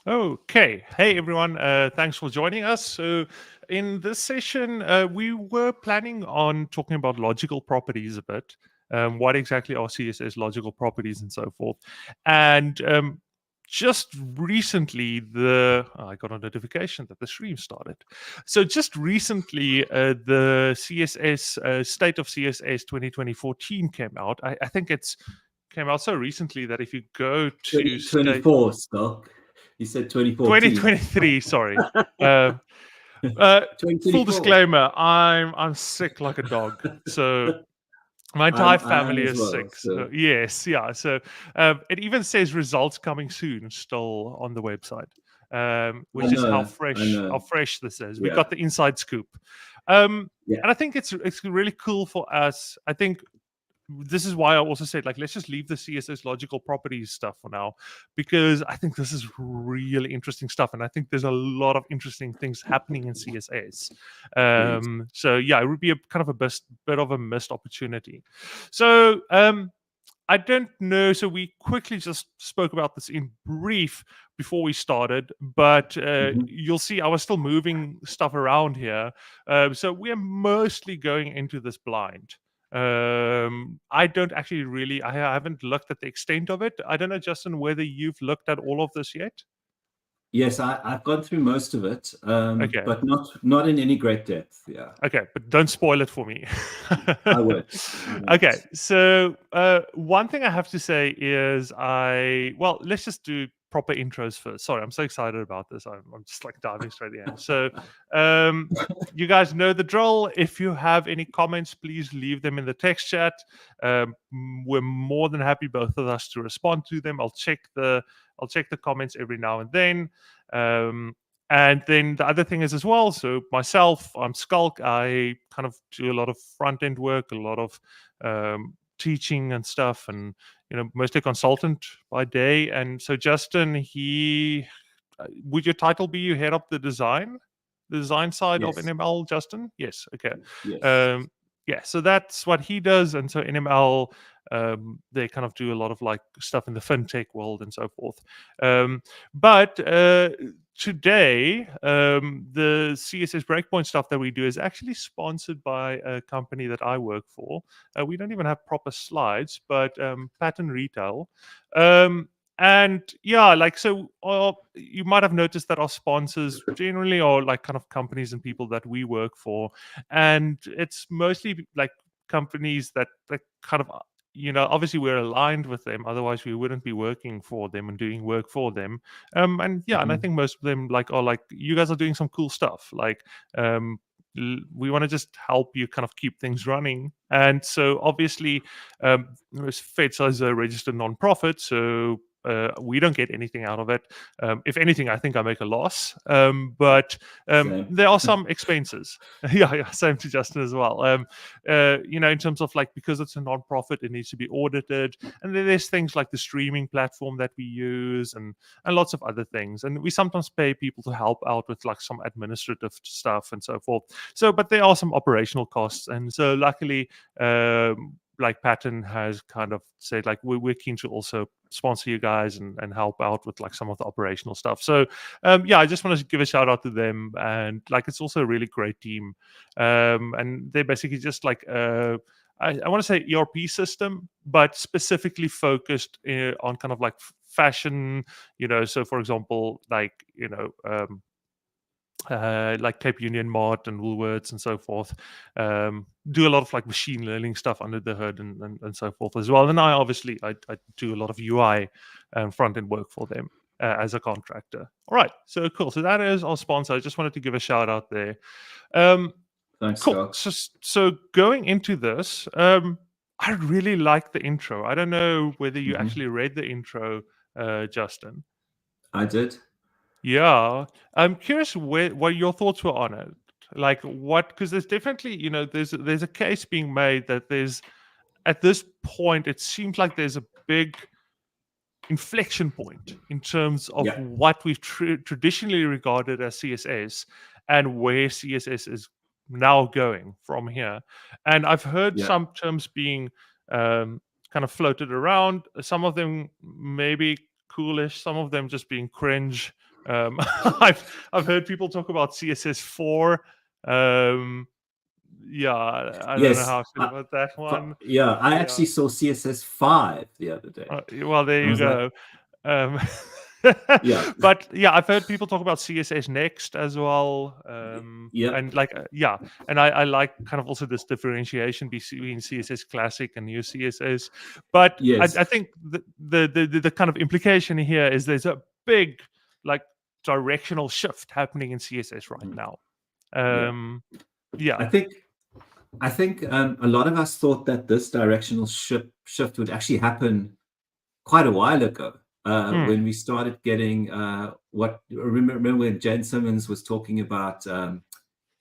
Okay. Hey, everyone. Thanks for joining us. So, in this session, we were planning on talking about logical properties a bit. What exactly are CSS logical properties and so forth. And just recently, I got a notification that the stream started. So, just recently, the CSS State of CSS 2014 came out. I think it's came out so recently that if you go to state 2024, Stock. You said 2014. 2023, sorry. Full 2024. disclaimer, I'm sick like a dog. So my entire I am family as is well. sick. So So yes, yeah. So it even says results coming soon still on the website. I Which is know. I how know. fresh this is. We Yeah. got the inside scoop. Um Yeah. and I think it's really cool for us. I think this is why I also said, like, let's just leave the CSS logical properties stuff for now, because I think this is really interesting stuff, and I think there's a lot of interesting things happening in CSS. Agreed. So yeah, it would be a kind of a bit of a missed opportunity. So I don't know. So we quickly just spoke about this in brief before we started, but Mhm. you'll see I was still moving stuff around here. So we're mostly going into this blind. I don't actually really, I haven't looked at the extent of it. I don't know, Justin, whether you've looked at all of this yet. Yes, I've gone through most of it, Okay. but not in any great depth. Yeah, Okay, but don't spoil it for me. I would. I would. Okay, so one thing I have to say is well, let's just do proper intros first. Sorry, I'm so excited about this. I'm just like diving straight in. So, um, you guys know the drill. If you have any comments, please leave them in the text chat. We're more than happy, both of us, to respond to them. I'll check the comments every now and then. Um, and then the other thing is as well, so myself, I'm Skulk. I kind of do a lot of front end work, a lot of teaching and stuff, and mostly consultant by day. And so Justin, would your title be you head up the design side of Yes. NML, Justin? Yes. Okay. Yes. Um, yeah. So that's what he does, and so NML. They kind of do a lot of like stuff in the fintech world and so forth. But today, the CSS Breakpoint stuff that we do is actually sponsored by a company that I work for. We don't even have proper slides, but Pattern Retail. And yeah, like, so you might have noticed that our sponsors generally are like kind of companies and people that we work for, and it's mostly like companies that kind of obviously we're aligned with them, otherwise we wouldn't be working for them and doing work for them. And yeah, and I Mhm. think most of them are like, you guys are doing some cool stuff, like we want to just help you kind of keep things running. And so obviously, FEDSA is a registered non-profit, so we don't get anything out of it. If anything, I think I make a loss. But Same. there are some expenses. Yeah, same to Justin as well. In terms of like, because it's a non-profit, it needs to be audited, and then there's things like the streaming platform that we use, and lots of other things. And we sometimes pay people to help out with like some administrative stuff and so forth. So, but there are some operational costs, and so luckily, like Patton has kind of said, like, we're keen to also sponsor you guys and help out with like some of the operational stuff. So yeah, I just wanted to give a shout out to them, and like, it's also a really great team. And they're basically just like I want to say ERP system, but specifically focused on kind of like fashion. So for example, like like Cape Union Mart and Woolworths and so forth, do a lot of like machine learning stuff under the hood and so forth as well. And I do a lot of UI and front end work for them as a contractor. All right, so cool. So that is our sponsor. I just wanted to give a shout out there. Thanks, Cool. Scott. So going into this, I really like the intro. I don't know whether you Mhm. actually read the intro, Justin. I did. Yeah, I'm curious what your thoughts were on it. Like, what? Because there's definitely, there's a case being made that there's, at this point, it seems like there's a big inflection point in terms of Yeah. what we've traditionally regarded as CSS and where CSS is now going from here. And I've heard Yeah. some terms being kind of floated around. Some of them maybe coolish, some of them just being cringe. I've heard people talk about CSS4. Yeah, I don't know Yes. how I feel about that one. Yeah, I actually saw CSS 5 the other day. Well, there you go. Yeah. But yeah, I've heard people talk about CSS Next as well. Yeah. And like, and I like kind of also this differentiation between CSS Classic and New CSS. But Yes. I think the kind of implication here is there's a big like directional shift happening in CSS right now. I think a lot of us thought that this directional shift would actually happen quite a while ago, when we started getting remember when Jane Simmons was talking about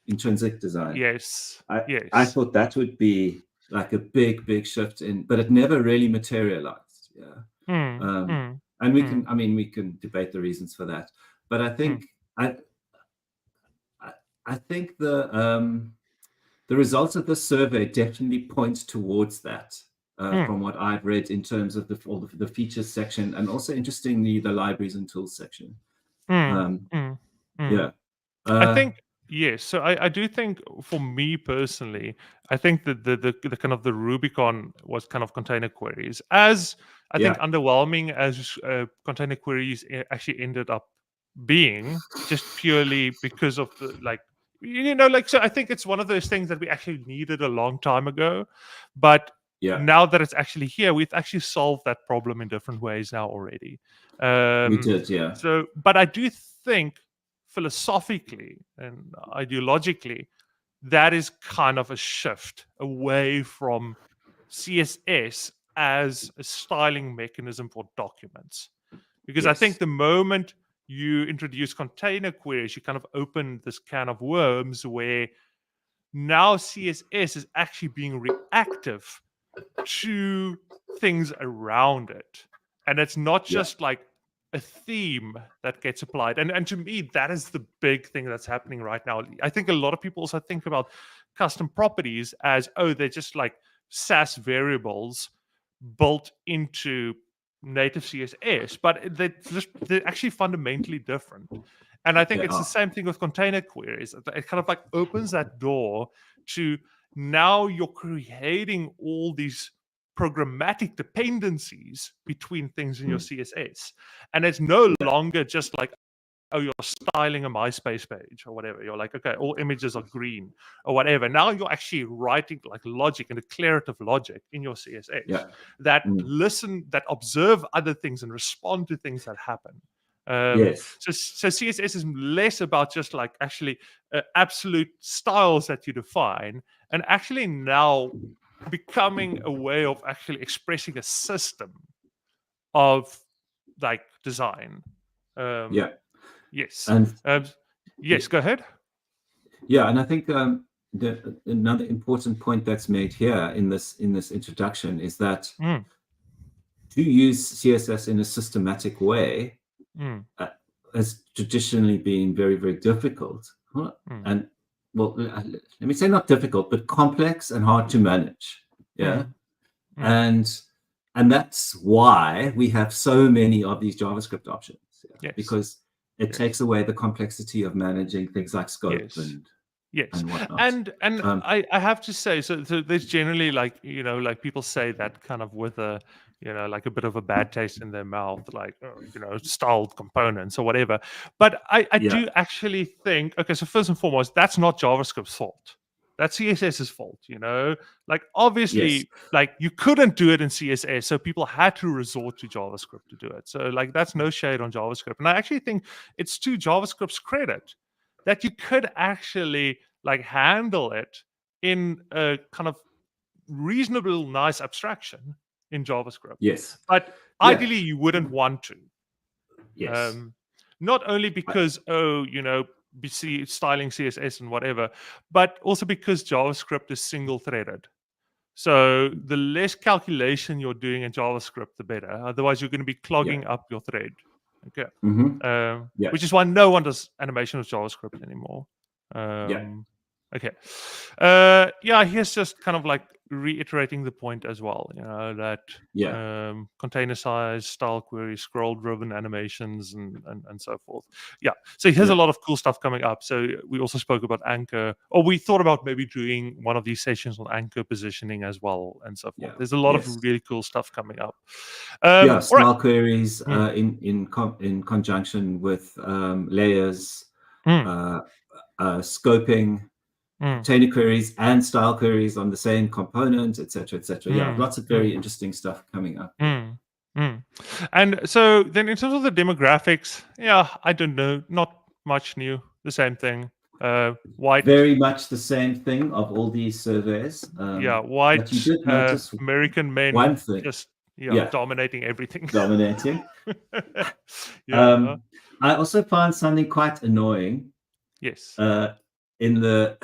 intrinsic design. Yes. I thought that would be like a big shift but it never really materialized. And we can debate the reasons for that, but I think I think the results of the survey definitely point towards that, from what I've read in terms of the features section, and also interestingly the libraries and tools section. Yeah, I think yes. So I do think for me personally, I think that the kind of the Rubicon was kind of container queries. As I think underwhelming as container queries actually ended up being, just purely because of the so I think it's one of those things that we actually needed a long time ago, but now that it's actually here, we've actually solved that problem in different ways now already. We did, So, but I do think philosophically and ideologically, that is kind of a shift away from CSS as a styling mechanism for documents. Because I think the moment you introduce container queries, you kind of open this can of worms where now CSS is actually being reactive to things around it. And it's not just like a theme that gets applied. And to me, that is the big thing that's happening right now. I think a lot of people also think about custom properties as, they're just like SAS variables built into native CSS, but they're actually fundamentally different. And I think it's the same thing with container queries. It kind of like opens that door to now you're creating all these programmatic dependencies between things in your CSS. And it's no longer just like, you're styling a MySpace page or whatever. You're like, okay, all images are green or whatever. Now you're actually writing like logic and declarative logic in your CSS that that observe other things and respond to things that happen. So CSS is less about just like actually absolute styles that you define, and actually now becoming a way of actually expressing a system of like design. Yes. And yes, go ahead. Yeah, and I think another important point that's made here in this introduction is that to use CSS in a systematic way has traditionally been very difficult. And well, let me say not difficult, but complex and hard to manage. And that's why we have so many of these JavaScript options, because it takes away the complexity of managing things like scope and whatnot. And I have to say, so there's generally like like people say that kind of with a like a bit of a bad taste in their mouth, like styled components or whatever. But I do actually think, okay, so first and foremost, that's not JavaScript's fault. That's CSS's fault, like obviously like you couldn't do it in CSS, so people had to resort to JavaScript to do it. So like that's no shade on JavaScript. And I actually think it's to JavaScript's credit that you could actually like handle it in a kind of reasonable, nice abstraction in JavaScript. But ideally you wouldn't want to. Not only because, styling CSS and whatever, but also because JavaScript is single-threaded. So the less calculation you're doing in JavaScript, the better. Otherwise, you're going to be clogging up your thread. Okay. Which is why no one does animation with JavaScript anymore. Okay. Here's just kind of like reiterating the point as well, that container size, style queries, scroll-driven animations, and so forth. Yeah. So here's a lot of cool stuff coming up. So we also spoke about anchor, or we thought about maybe doing one of these sessions on anchor positioning as well, and so forth. There's a lot of really cool stuff coming up. Style queries in conjunction with layers, scoping, container queries and style queries on the same component, etc., etc. Lots of very interesting stuff coming up. And so then in terms of the demographics, I don't know, not much new, the same thing. White, very much the same thing of all these surveys. White, but you did notice American men, one thing, just dominating everything. Dominating. I also found something quite annoying. Yes. In the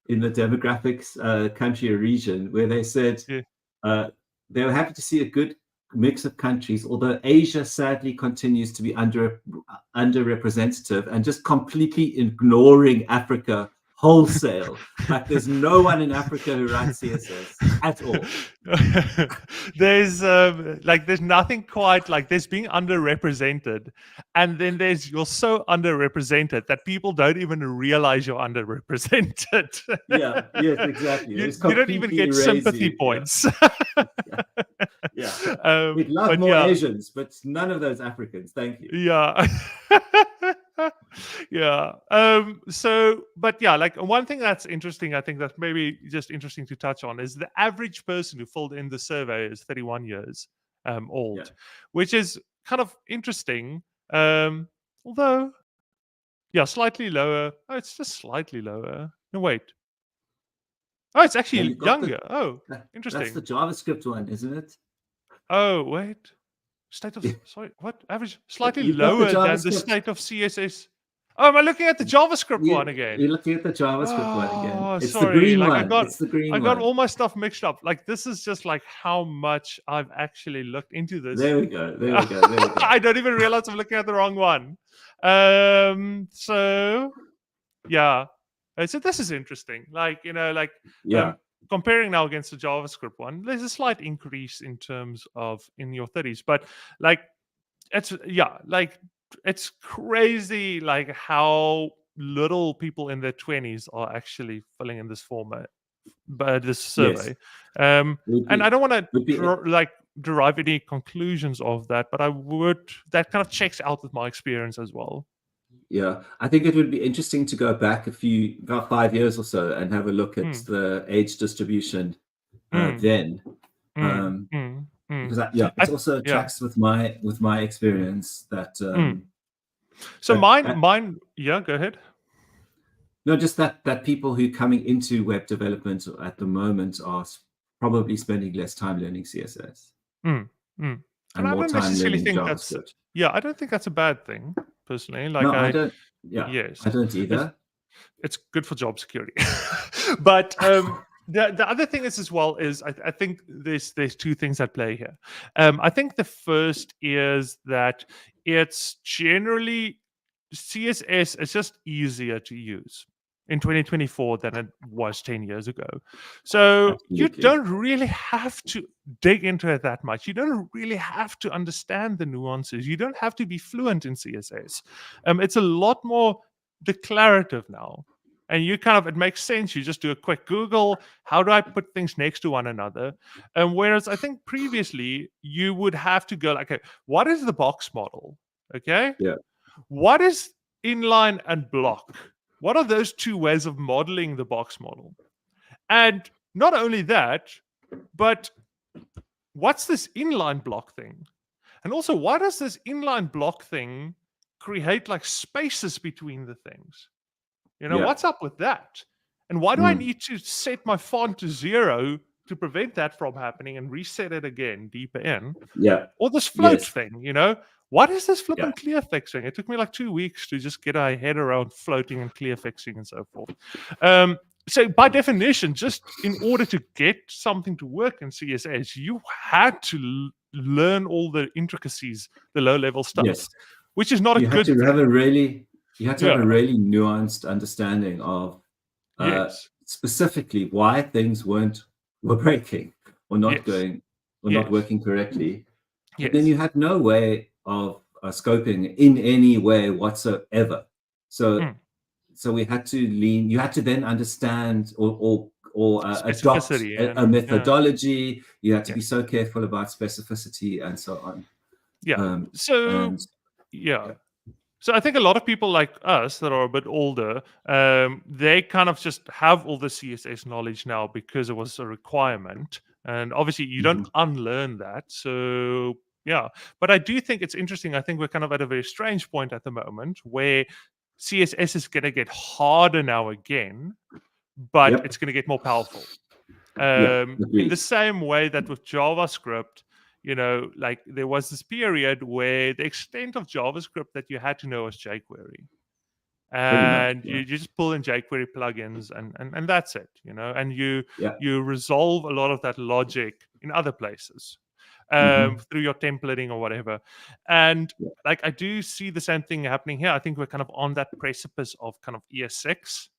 in the demographics country or region, where they said they were happy to see a good mix of countries, although Asia sadly continues to be underrepresented, and just completely ignoring Africa wholesale. Like there's no one in Africa who writes CSS at all. There's nothing quite like this being underrepresented, and then you're so underrepresented that people don't even realize you're underrepresented. Yes, exactly. You don't even get sympathy points. We'd love more Asians, but none of those Africans. Thank you. Like one thing that's interesting, I think that's maybe just interesting to touch on, is the average person who filled in the survey is 31 years old, which is kind of interesting. Although, slightly lower. Oh, it's just slightly lower. No, wait. Oh, it's actually younger. Interesting. That's the JavaScript one, isn't it? Oh, wait. State of sorry, what? Average slightly lower than the state of CSS. Oh, am I looking at the JavaScript one again? You're looking at the JavaScript one again. It's sorry. The green like, one. It's the green one. I got all my stuff mixed up. Like this is just like how much I've actually looked into this. There we go. I don't even realize I'm looking at the wrong one. So this is interesting. Like, comparing now against the JavaScript one, there's a slight increase in terms of in your 30s, but like it's crazy like how little people in their 20s are actually filling in this format, but this survey. And I don't want to derive any conclusions of that, but that kind of checks out with my experience as well. Yeah, I think it would be interesting to go back about 5 years or so and have a look at the age distribution then. Because it also tracks with my experience that. So mine. Yeah, go ahead. No, just that people who coming into web development at the moment are probably spending less time learning CSS and more time learning JavaScript. I don't think that's a bad thing. Personally, like no, I don't. Yeah, yes, I don't either. It's good for job security, but the other thing is as well is I think there's two things at play here. I think the first is that it's generally CSS is just easier to use in 2024 than it was 10 years ago. So you don't really have to dig into it that much. You don't really have to understand the nuances. You don't have to be fluent in CSS. It's a lot more declarative now. And it makes sense. You just do a quick Google. How do I put things next to one another? Whereas I think previously you would have to go like, okay, what is the box model? Okay. Yeah. What is inline and block? What are those two ways of modeling the box model? And not only that, but what's this inline block thing? And also, why does this inline block thing create like spaces between the things? What's up with that? And why do I need to set my font to 0 to prevent that from happening and reset it again deeper in? Yeah. Or this float thing, What is this flip and clear fixing? It took me like 2 weeks to just get my head around floating and clear fixing and so forth. So by definition, just in order to get something to work in CSS, you had to learn all the intricacies, the low-level stuff, which is not a good thing. You have to have a really nuanced understanding of specifically why things weren't were breaking or not Yes. going or Yes. not working correctly. Yes. And then you had no way of scoping in any way whatsoever. So we had to lean. You had to then understand or adopt Specificity a and methodology. You had to yeah. be so careful about specificity and so on. Yeah. So And yeah. So I think a lot of people like us that are a bit older, they kind of just have all the CSS knowledge now because it was a requirement, and obviously you don't unlearn that. So yeah, but I do think it's interesting. I think we're kind of at a very strange point at the moment where CSS is going to get harder now again, but yep, it's going to get more powerful. yeah, In the agreed. same way that with JavaScript, like there was this period where the extent of JavaScript that you had to know was jQuery. Pretty much, And yeah, you just pull in jQuery plugins and that's it, and yeah. you resolve a lot of that logic in other places through your templating or whatever. And Yeah. like I do see the same thing happening here. I think we're kind of on that precipice of kind of ES6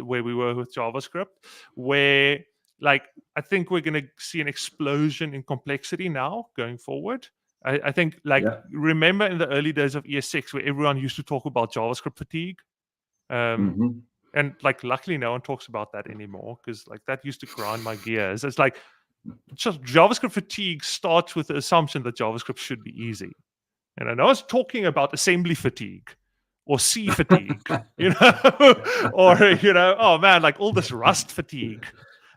where we were with JavaScript, where like I think we're going to see an explosion in complexity now going forward. I think like Yeah. remember in the early days of ES6 where everyone used to talk about JavaScript fatigue. Um, hmm and like luckily no one talks about that anymore because like that used to grind my gears. It's like just JavaScript fatigue starts with the assumption that JavaScript should be easy. And I was talking about assembly fatigue or C fatigue, or oh man, like all this Rust fatigue.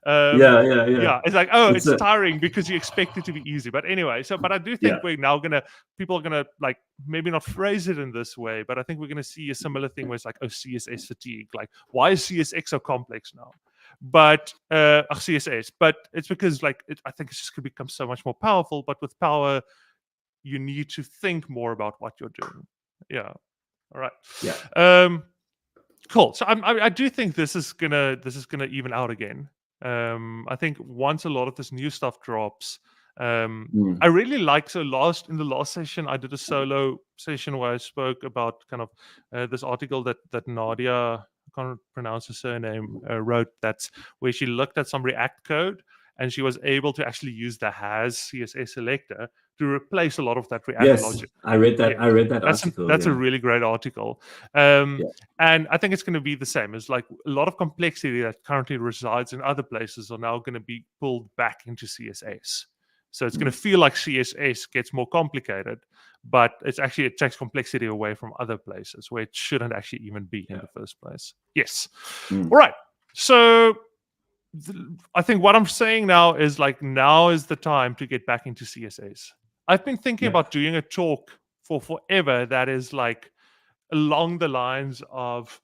Yeah, yeah, yeah. Yeah, it's like, oh, It's it's a tiring because you expect it to be easy. But anyway, but I do think yeah, we're now people are gonna like maybe not phrase it in this way, but I think we're gonna see a similar thing where it's like, oh, CSS fatigue. Like, why is CSX so complex now? But CSS, but it's because like I think it's just gonna become so much more powerful. But with power, you need to think more about what you're doing. Yeah. All right. yeah, Cool. So I do think this is gonna even out again. I think once a lot of this new stuff drops, mm, I really like. So in the last session, I did a solo session where I spoke about kind of this article that Nadia, I can't pronounce her surname, wrote. That's where she looked at some React code and she was able to actually use the has CSS selector to replace a lot of that React yes. logic. I read that. Yes, I read that article. that's a Yeah, really great article. Um, yeah, and I think it's going to be the same. It's like a lot of complexity that currently resides in other places are now going to be pulled back into CSS. So it's going mm, to feel like CSS gets more complicated, but it takes complexity away from other places where it shouldn't actually even be in yeah, the first place. Yes. mm, All right. So I think what I'm saying now is like now is the time to get back into CSS. I've been thinking yeah. about doing a talk for forever that is like along the lines of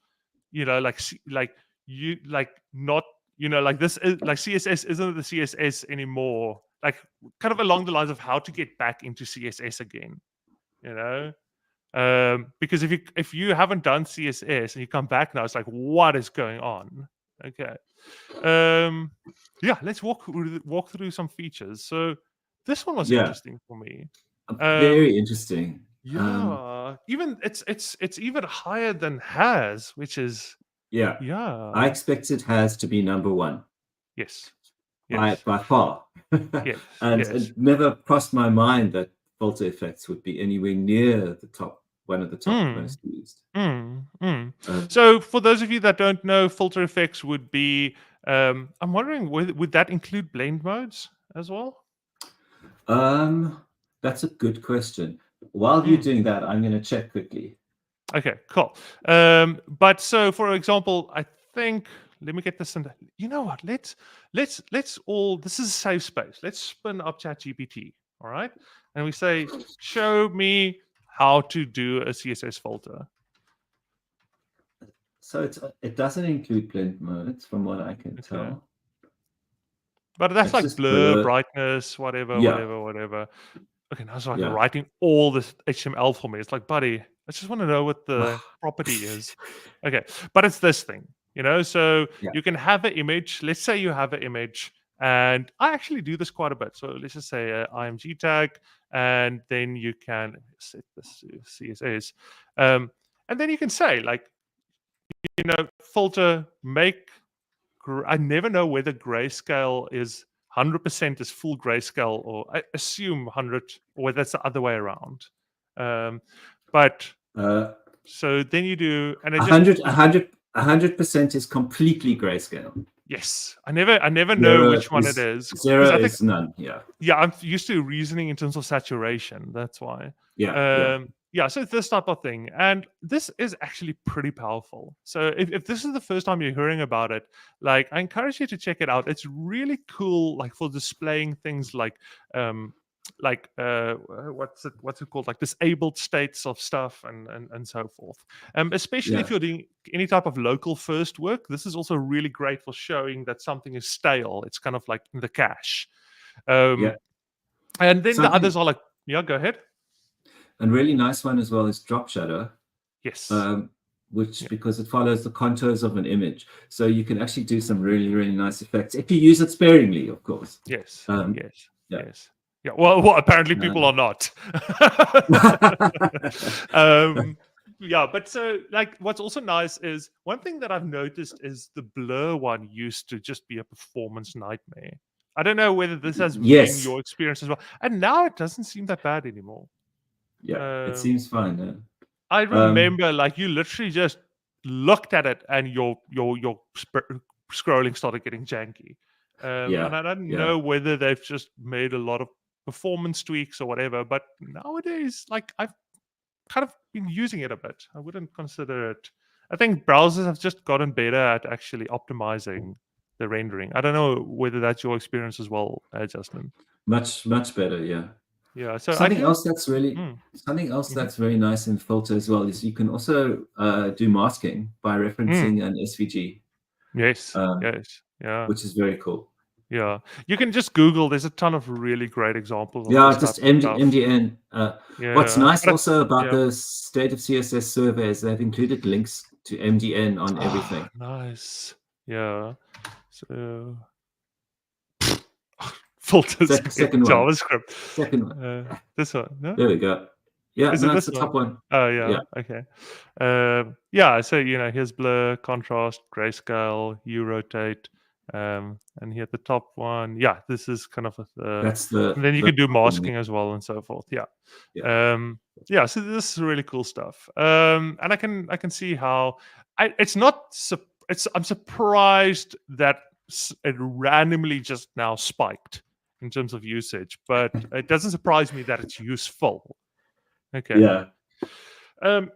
like you like not like this is like CSS isn't the CSS anymore, like kind of along the lines of how to get back into CSS again, you know because if you haven't done CSS and you come back now, it's like what is going on. Okay. um yeah, let's walk through some features. So this one was Yeah. interesting for me. um Very interesting. yeah, even it's even higher than has, which is Yeah, I yeah. expected has to be number one Yes. by Yes. far, Yes. and Yes. it never crossed my mind that filter effects would be anywhere near the top, one of the top Mm, most used. mm, mm. Uh, So for those of you that don't know, filter effects would be I'm wondering would that include blend modes as well? Um, that's a good question. While you're Mm. doing that, I'm going to check quickly. Okay, cool. But so for example, I think let me get this in. You know what? Let's all. This is a safe space. Let's spin up ChatGPT. All right, and we say, show me how to do a CSS filter. So it doesn't include blend modes, from what I can Okay, tell. but that's It's like just blur, blur. brightness, whatever, Yeah, whatever, whatever. Okay, now it's like yeah. writing all this HTML for me. It's like, buddy, I just want to know what the property is. Okay, but it's this thing, so Yeah. you can have an image. Let's say you have an image, and I actually do this quite a bit. So let's just say img tag, and then you can set this to CSS. And then you can say, like, filter make. I never know whether grayscale is 100% is full grayscale, or I assume 100, or that's the other way around. But so then you do, and 100% is completely grayscale. Yes, I never know which one it is. Zero is none. Yeah, I'm used to reasoning in terms of saturation. That's why. Yeah. So this type of thing, and this is actually pretty powerful. So if this is the first time you're hearing about it, like, I encourage you to check it out. It's really cool, like, for displaying things like what's it called, like disabled states of stuff and so forth. Especially if you're doing any type of local first work, this is also really great for showing that something is stale. It's kind of like in the cache. And then the others are like, yeah, go ahead. And really nice one as well is drop shadow. Yes. Which because it follows the contours of an image, so you can actually do some really nice effects if you use it sparingly, of course. Yes. Yes. Yeah. Well, apparently people are not. Yeah, but so, like, what's also nice is, one thing that I've noticed is the blur one used to just be a performance nightmare. I don't know whether this has been your experience as well. And now it doesn't seem that bad anymore. Yeah, it seems fine. Yeah. I remember, like, you literally just looked at it and your scrolling started getting janky. And I don't know whether they've just made a lot of performance tweaks or whatever, but nowadays, like, I've kind of been using it a bit. I wouldn't consider it. I think browsers have just gotten better at actually optimizing the rendering. I don't know whether that's your experience as well, Justin. Much better, yeah. Yeah. So something else that's really that's very nice in Filter as well is you can also do masking by referencing an SVG. Yes. Yeah. Which is very cool. Yeah, you can just Google. There's a ton of really great examples. Of just MDN. What's nice also about the State of CSS survey is they've included links to MDN on everything. Nice. Yeah. So filters. Second JavaScript. Second one. This one. No? There we go. Yeah, that's the top one. Oh, yeah. Okay. Yeah. So here's blur, contrast, grayscale, hue, rotate. And here the top one, this is kind of that's the. And then you can do masking as well and so forth. So this is really cool stuff. And I can see how I'm surprised that it randomly just now spiked in terms of usage, but it doesn't surprise me that it's useful. Okay. Yeah. I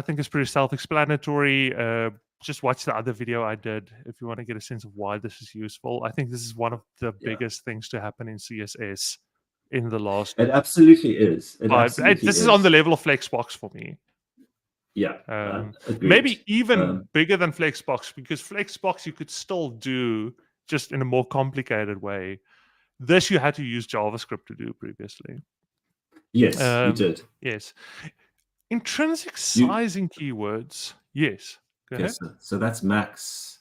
think it's pretty self-explanatory. Just watch the other video I did if you want to get a sense of why this is useful. I think this is one of the biggest things to happen in CSS in the last. It absolutely is. This is on the level of Flexbox for me. Yeah. Maybe even bigger than Flexbox, because Flexbox you could still do just in a more complicated way. This you had to use JavaScript to do previously. Yes, you did. Yes. Intrinsic sizing keywords. Yes. Go ahead. So that's max.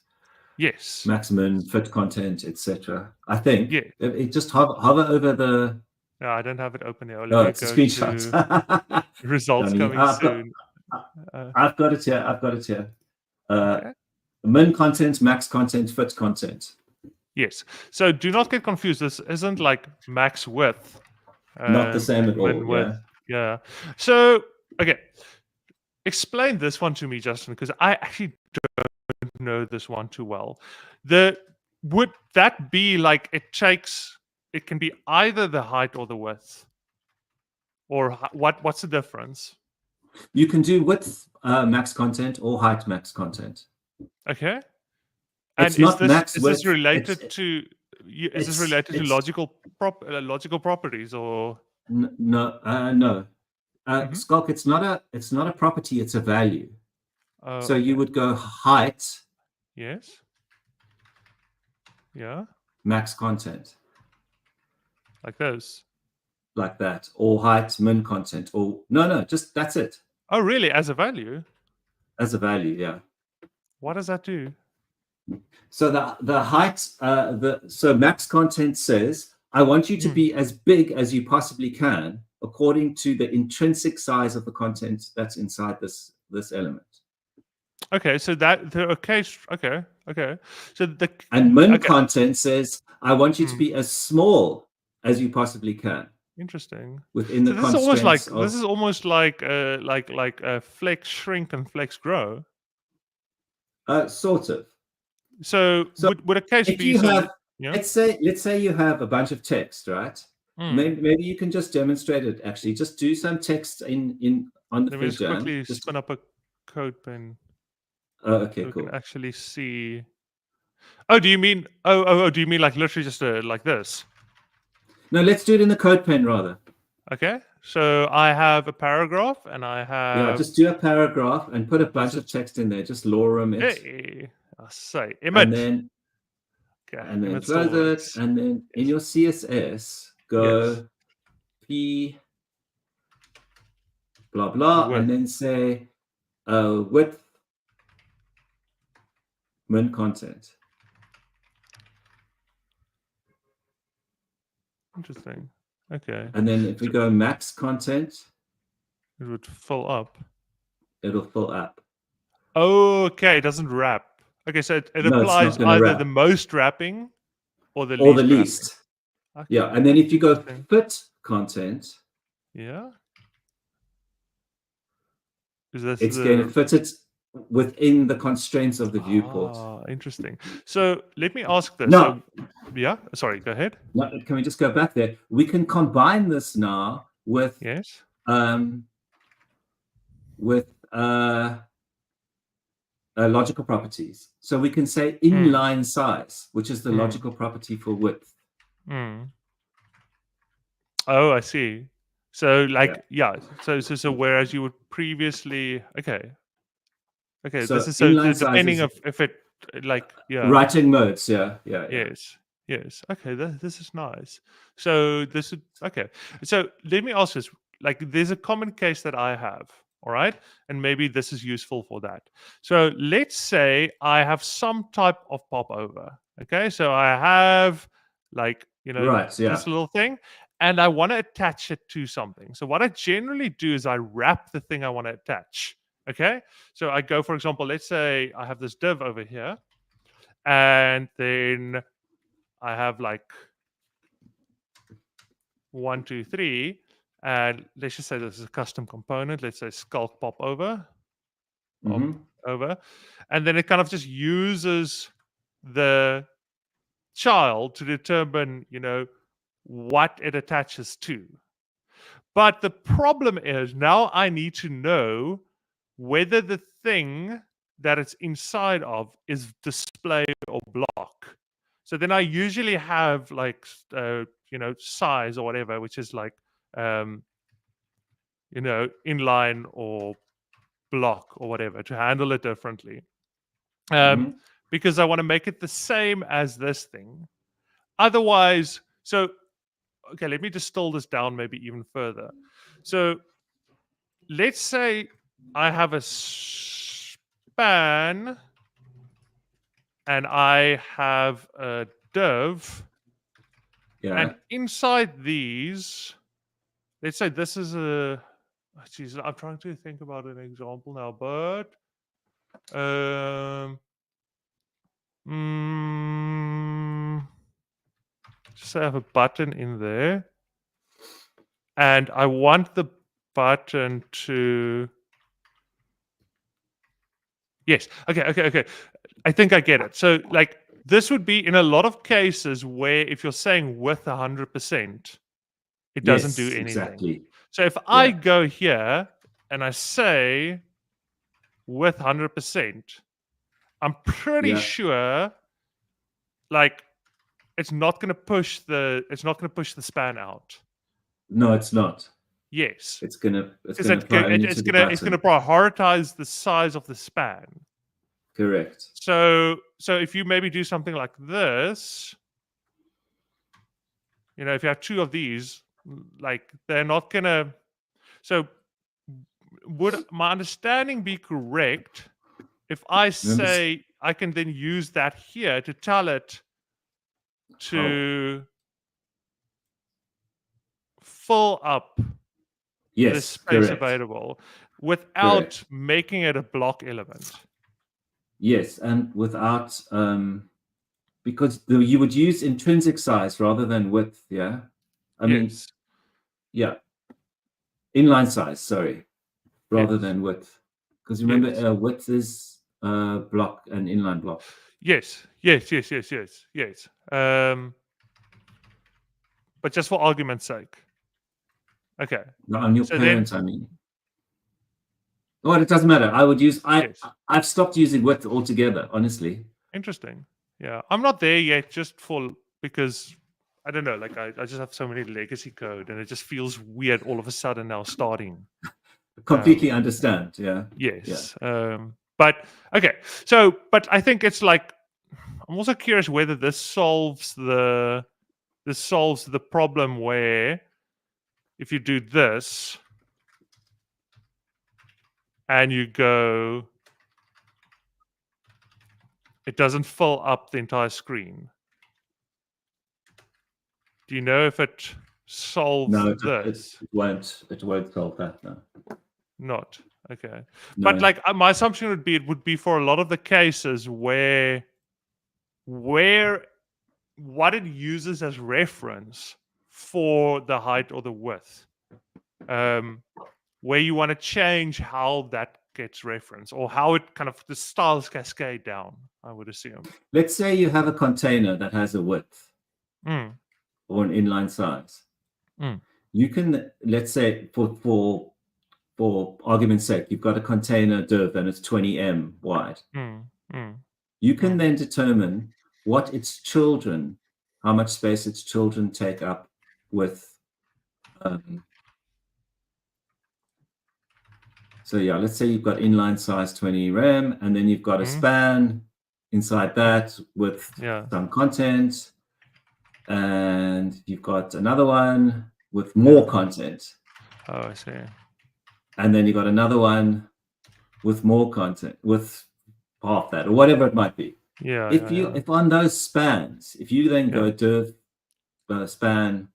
Yes. Maximum, fit content, etc. I think. Yeah. It just hover over the. No, I don't have it open here. No, it's a screenshot. Results coming soon. I've got it here. Min content, max content, fit content. Yes. So do not get confused. This isn't like max width. Not the same at all. Yeah. So, okay. Explain this one to me, Justin, because I actually don't know this one too well. Would that be like it can be either the height or the width? Or what's the difference? You can do width max content or height max content. Okay. And is this related to logical properties or no. Skulk, it's not a property, it's a value. So you would go height. Yes. Yeah. Max content. Like those. Like that. Or height min content. Or no, just that's it. Oh really? As a value? As a value, yeah. What does that do? So the height, so max content says, I want you to be as big as you possibly can according to the intrinsic size of the content that's inside this element. Okay, so okay. So And min okay. content says, I want you to be as small as you possibly can Interesting. within So the constraints of. this is almost like flex shrink and flex grow. Sort of. So So would a case if be you so? have, Yeah. let's say you have a bunch of text, right? Maybe you can just demonstrate it. Actually, just do some text on the Let me just FizzJam. quickly spin up a code pen Okay, so we can cool. actually see. Oh, do you mean? Oh, do you mean like literally just like this? No, let's do it in the code pen rather. Okay. So I have a paragraph and I have. Just do a paragraph and put a bunch of text in there. Just lorem it. Hey, I say image. And then image still close it. works. And then in your CSS, go p blah blah, and then say width min content. Interesting. Okay. And then if we go max content, it would fill up. It'll fill up. Okay, it doesn't wrap. Okay, so it applies either wrap. the most wrapping or the least. Okay. Yeah, and then if you go fit content, it's going to fit it within the constraints of the viewport. Interesting. So let me ask this. Now, sorry, go ahead. Now, can we just go back there? We can combine this now with logical properties. So we can say inline size, which is the logical property for width. Oh, I see. So so whereas you would previously so this is so depending if it writing modes, yes okay, this is nice. So this is okay. So let me ask this, like there's a common case that I have, all right, and maybe this is useful for that. So let's say I have some type of popover. Okay, so I have like this little thing, and I want to attach it to something. So what I generally do is I wrap the thing I want to attach. Okay, so I go, for example, let's say I have this div over here, and then I have like 1, 2, 3, and let's just say this is a custom component. Let's say sculk pop over, and then it kind of just uses the child to determine, what it attaches to. But the problem is now I need to know whether the thing that it's inside of is display or block. So then I usually have like size or whatever, which is like inline or block or whatever, to handle it differently. Because I want to make it the same as this thing. Otherwise, okay, let me distill this down maybe even further. So let's say I have a span and I have a div. And inside these, let's say this is a... Geez, I'm trying to think about an example now, but... just have a button in there. And I want the button to... Yes. Okay. I think I get it. So, like, this would be in a lot of cases where if you're saying width 100%, it doesn't do anything. Exactly. So if I go here and I say width 100%, I'm pretty sure, like, it's not going to push the span out. No, it's not. Yes. It's gonna prioritize the size of the span. Correct. So if you maybe do something like this, if you have two of these, like they're not gonna... So would my understanding be correct if I say I can then use that here to tell it to fill up the space available without making it a block element? Yes, and without because you would use intrinsic size rather than width. Yeah, I mean, Yes. yeah, inline size. Sorry, rather Yes. than width, because remember, Yes. width is block and inline block. Yes. Yes. Yes. Yes. Yes. Yes. But just for argument's sake. Okay. No, on your So then, parents, I mean. Well, it doesn't matter. I would use. yes. I've stopped using width altogether. Honestly. Interesting. Yeah. I'm not there yet just because I don't know, like I just have so many legacy code and it just feels weird all of a sudden now starting. Completely understand. Yeah. Yeah. Yes. But okay. So but I think it's like I'm also curious whether this solves the problem where if you do this and you go, it doesn't fill up the entire screen. Do you know if it solves No, this? it won't. It won't solve that. No. Not. Okay. But No. like my assumption would be it would be for a lot of the cases where what it uses as reference for the height or the width. Where you want to change how that gets referenced or how it kind of the styles cascade down, I would assume. Let's say you have a container that has a width Mm. or an inline size. Mm. You can, let's say, for argument's sake, you've got a container div and it's 20 wide. Mm. Mm. You can then determine what its children, how much space its children take up with. So yeah, let's say you've got inline size 20 rem, and then you've got a span inside that with some content, and you've got another one with more content. Oh, I see. And then you've got another one with more content, with half that, or whatever it might be. Yeah. If on those spans, if you then go div span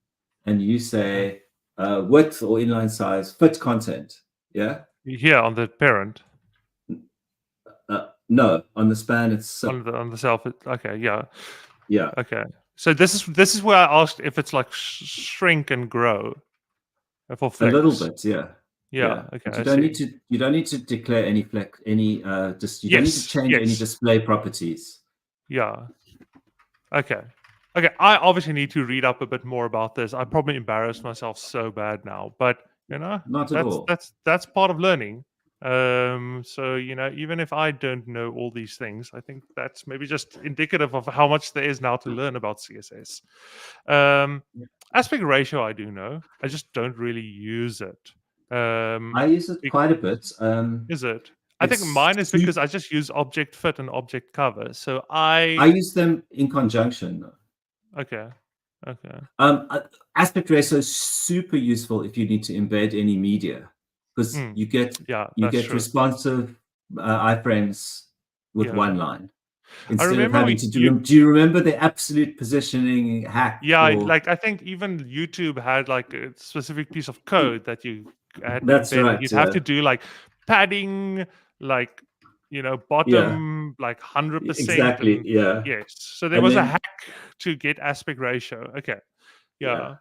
and you say width or inline size fit content, yeah. Yeah, on the parent. No, on the span itself. On the self. Okay. Yeah. Yeah. Okay. So this is where I asked if it's like shrink and grow for flex. A little bit, yeah. Yeah. Okay. But you don't need to declare any flex, any just you don't need to change any display properties. Yeah. Okay. Okay. I obviously need to read up a bit more about this. I probably embarrassed myself so bad now, but not at all. That's part of learning. So even if I don't know all these things, I think that's maybe just indicative of how much there is now to learn about CSS. Aspect ratio I do know. I just don't really use it. I use it quite a bit. Is it? I think mine is because I just use object fit and object cover. So I use them in conjunction. Okay. Aspect ratio is super useful if you need to embed any media, because you get responsive iframes with one line instead of having to do. Do you remember the absolute positioning hack? Yeah, like I think even YouTube had like a specific piece of code that you had. That's right. You'd have to do like padding, like bottom like 100%. Exactly. Yeah. Yes. So there was a hack to get aspect ratio. Okay. Yeah.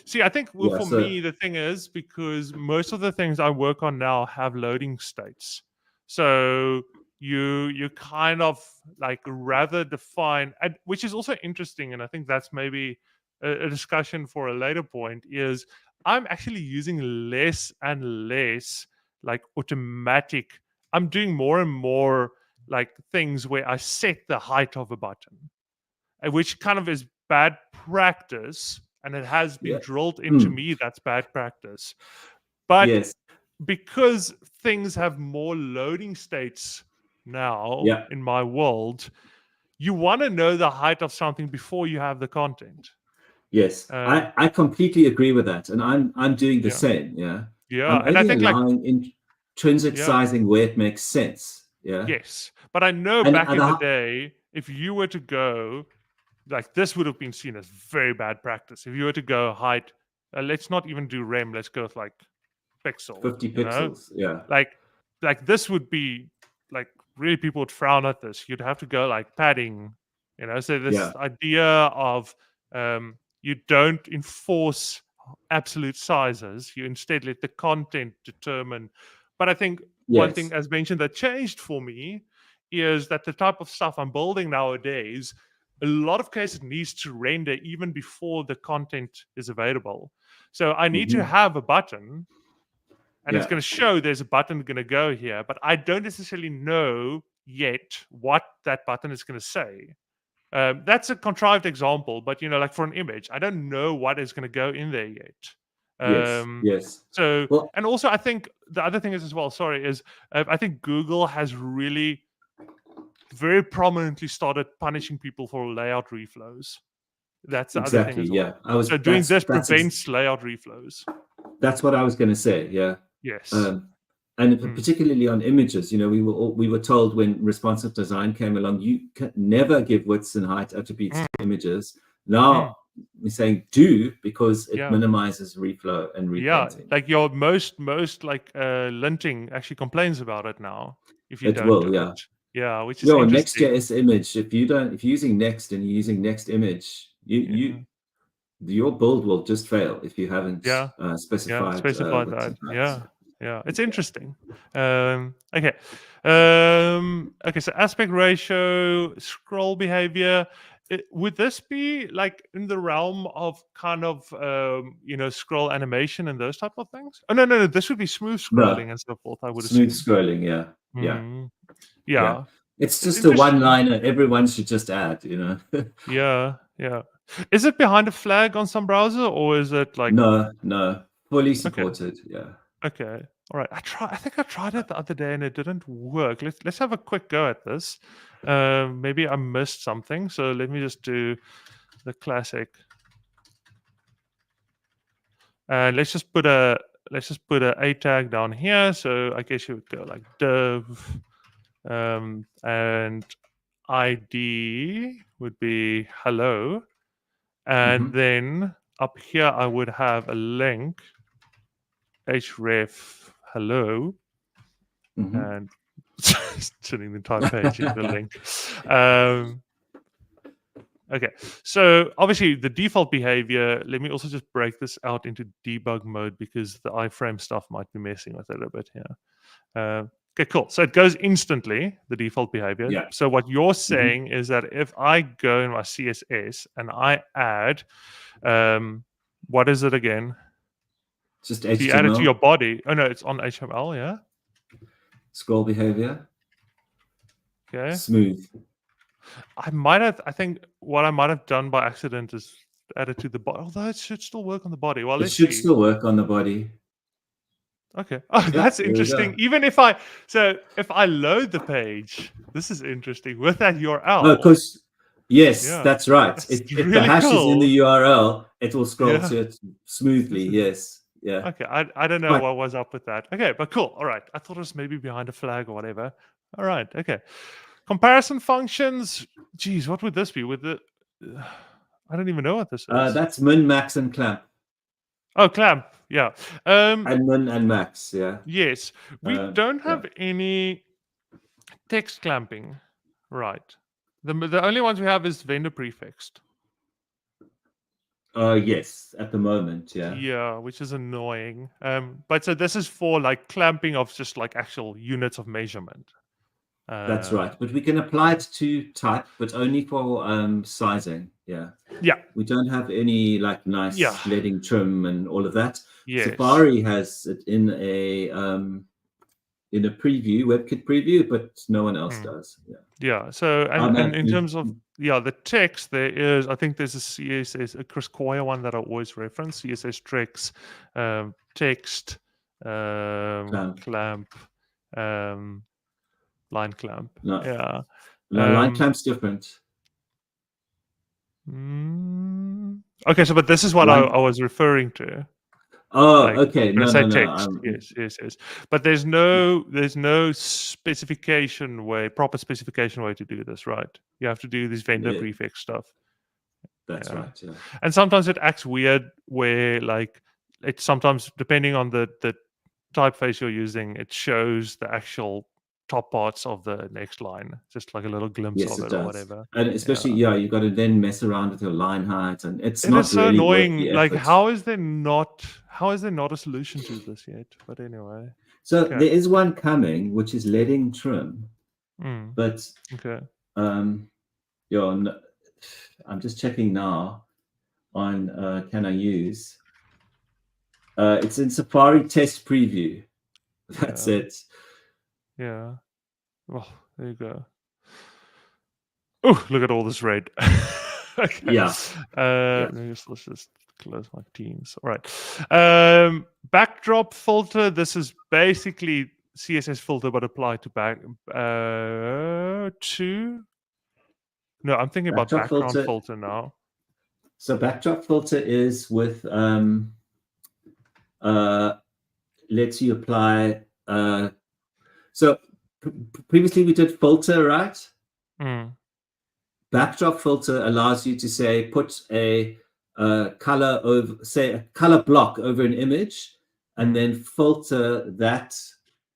See, I think for me the thing is because most of the things I work on now have loading states, so you kind of like rather define, which is also interesting, and I think that's maybe a discussion for a later point. Is I'm actually using less and less like automatic. I'm doing more and more like things where I set the height of a button, which kind of is bad practice, and it has been drilled into me that's bad practice. But because things have more loading states now in my world, you want to know the height of something before you have the content. Yes, I completely agree with that, and I'm doing the same. I'm and I think allowing intrinsic sizing where it makes sense. Yes, but I know back in the day, if you were to go like this, would have been seen as very bad practice. If you were to go height, let's not even do rem. Let's go with like pixel, 50 pixels. Yeah, like this would be like really people would frown at this. You'd have to go like padding, so this idea of you don't enforce absolute sizes, you instead let the content determine. But I think one thing, as mentioned, that changed for me is that the type of stuff I'm building nowadays, a lot of cases needs to render even before the content is available. So I need to have a button, and it's going to show there's a button going to go here, but I don't necessarily know yet what that button is going to say. That's a contrived example, but like for an image, I don't know what is going to go in there yet. Yes. So, Well, and also I think the other thing is as well, is I think Google has really very prominently started punishing people for layout reflows. That's the other thing as well. Yeah. So doing this prevents layout reflows. That's what I was going to say. Yeah. Yes. And particularly on images, we were told when responsive design came along, you can never give widths and height attributes to images. Now we're saying do, because it minimizes reflow and repainting. Like your most like linting actually complains about it now. If you don't do it. Yeah, which is interesting. Next.js image, if you're using Next and you're using Next image, your build will just fail if you haven't specified that. Yeah, it's interesting. Okay. So aspect ratio, scroll behavior. Would this be like in the realm of kind of scroll animation and those type of things? Oh no, this would be smooth scrolling and so forth. I would assume. Scrolling, yeah. It's just a one-liner. Everyone should just add. Yeah. Is it behind a flag on some browser, or is it like no, fully supported? Yeah. Okay. All right. I think I tried it the other day and it didn't work. Let's have a quick go at this. Maybe I missed something. So let me just do the classic. And let's just put a tag down here. So I guess you would go like div, and ID would be hello, and then up here I would have a link. href hello, and turning the entire page into a link. Okay, so obviously the default behavior, let me also just break this out into debug mode because the iframe stuff might be messing with it a bit here. Okay, cool. So it goes instantly, the default behavior. Yeah. So what you're saying is that if I go in my CSS and I add, what is it again? Just HTML. You add it to your body. Oh no, it's on HTML, yeah. Scroll behavior. Okay. Smooth. I think what I might have done by accident is add it to the body. Although it should still work on the body. Well, let's see. It should still work on the body. Okay. Oh, that's interesting. Even if I load the page, this is interesting with that URL. No, because that's right. If really the hash is in the URL, it will scroll to it smoothly. Yes. Yeah. Okay. I don't know what was up with that. Okay, but cool. All right. I thought it was maybe behind a flag or whatever. All right. Okay. Comparison functions. Geez, what would this be? With the I don't even know what this is. That's min, max, and clamp. Oh, clamp. Yeah. And min and max. Yeah. Yes. We don't have any text clamping. Right. The only ones we have is vendor prefixed. Yes, at the moment, yeah. Yeah, which is annoying. But so this is for like clamping of just like actual units of measurement. That's right. But we can apply it to type, but only for sizing. Yeah. Yeah. We don't have any like nice leading trim and all of that. Yes. Safari has it in a preview, WebKit preview, but no one else does. Yeah. Yeah. So and in terms of the text, there is, I think there's a CSS, a Chris Coyer one that I always reference, CSS tricks, text, clamp, line clamp. No. Yeah. No, line clamp's different. Okay, so but this is what I was referring to. Oh, okay. No. Yes. But there's no specification way, proper specification way to do this, right? You have to do this vendor prefix stuff. That's right. Yeah. And sometimes it acts weird, where like it's sometimes depending on the typeface you're using, it shows the actual top parts of the next line, just like a little glimpse Yes, of it it or does. whatever. And especially, you've got to then mess around with your line height, and it's It not is so really worth annoying. the Like, effort. how is there not a solution to this yet? But anyway. So there is one coming, which is leading trim, but I'm just checking now on can I use. It's in Safari test preview. That's it. Yeah. Well, there you go. Oh, look at all this red. Okay. Yeah. Let's just close my Teams. All right. Backdrop filter. This is basically CSS filter, but applied to No, I'm thinking about background filter now. So backdrop filter is with lets you apply. So previously we did filter, right? Backdrop filter allows you to say put a color over, say a color block over an image, and then filter that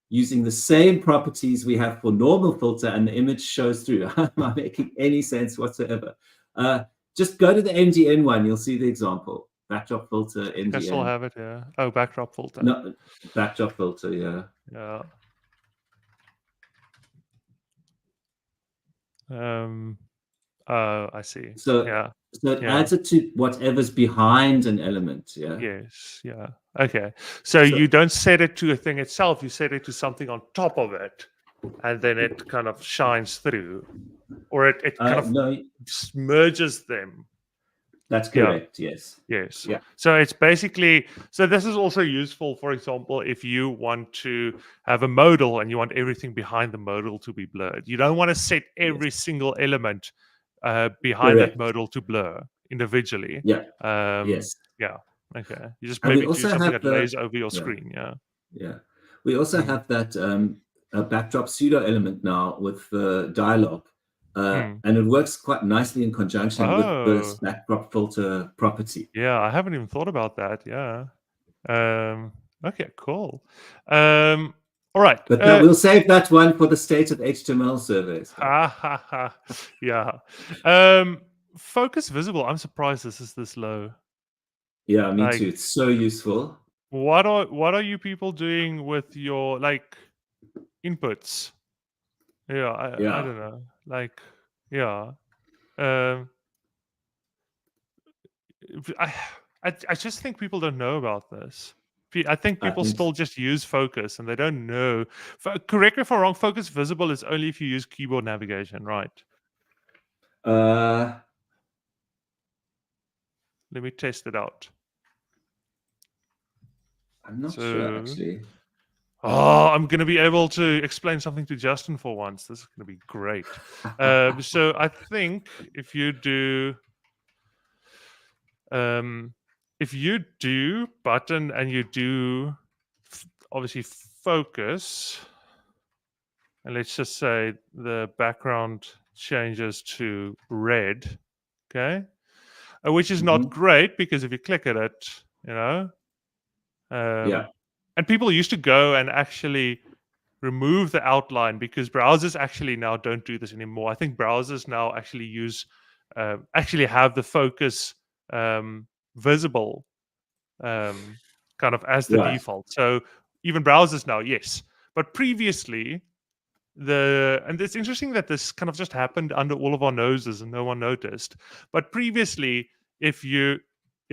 using the same properties we have for normal filter, and the image shows through. I'm not making any sense whatsoever. Just go to the MDN one, you'll see the example. Backdrop filter, MDN. I still have it, yeah. Oh, backdrop filter. No, backdrop filter, yeah. Yeah. I see. So it adds it to whatever's behind an element, yeah. Yes, yeah. Okay. So you don't set it to a thing itself, you set it to something on top of it, and then it kind of shines through. Or it kind of merges them. That's correct, yes. Yes. Yeah. So it's basically, this is also useful, for example, if you want to have a modal and you want everything behind the modal to be blurred. You don't want to set every single element behind that modal to blur individually. Yeah. Yes. Yeah. Okay. You just maybe do something that lays over your screen. Yeah. Yeah. We also have that a backdrop pseudo element now with the dialogue. And it works quite nicely in conjunction with this backdrop filter property. Yeah, I haven't even thought about that. Yeah. Okay, cool. All right. But we'll save that one for the state of HTML surveys. Yeah. Focus visible. I'm surprised this is this low. Yeah, me too. It's so useful. What are you people doing with your inputs? Yeah, I don't know. I just think people don't know about this. I think people still just use focus and they don't know. Correct me if I'm wrong, focus visible is only if you use keyboard navigation, right? Let me test it out. I'm not sure, actually. Oh, I'm going to be able to explain something to Justin for once. This is going to be great. So I think if you do button and you do obviously focus, and let's just say the background changes to red, okay? Which is not great because if you click at it, and people used to go and actually remove the outline because browsers actually now don't do this anymore. I think browsers now actually use have the focus visible kind of as the default. So even browsers now, yes. But previously, and it's interesting that this kind of just happened under all of our noses and no one noticed. But previously, if you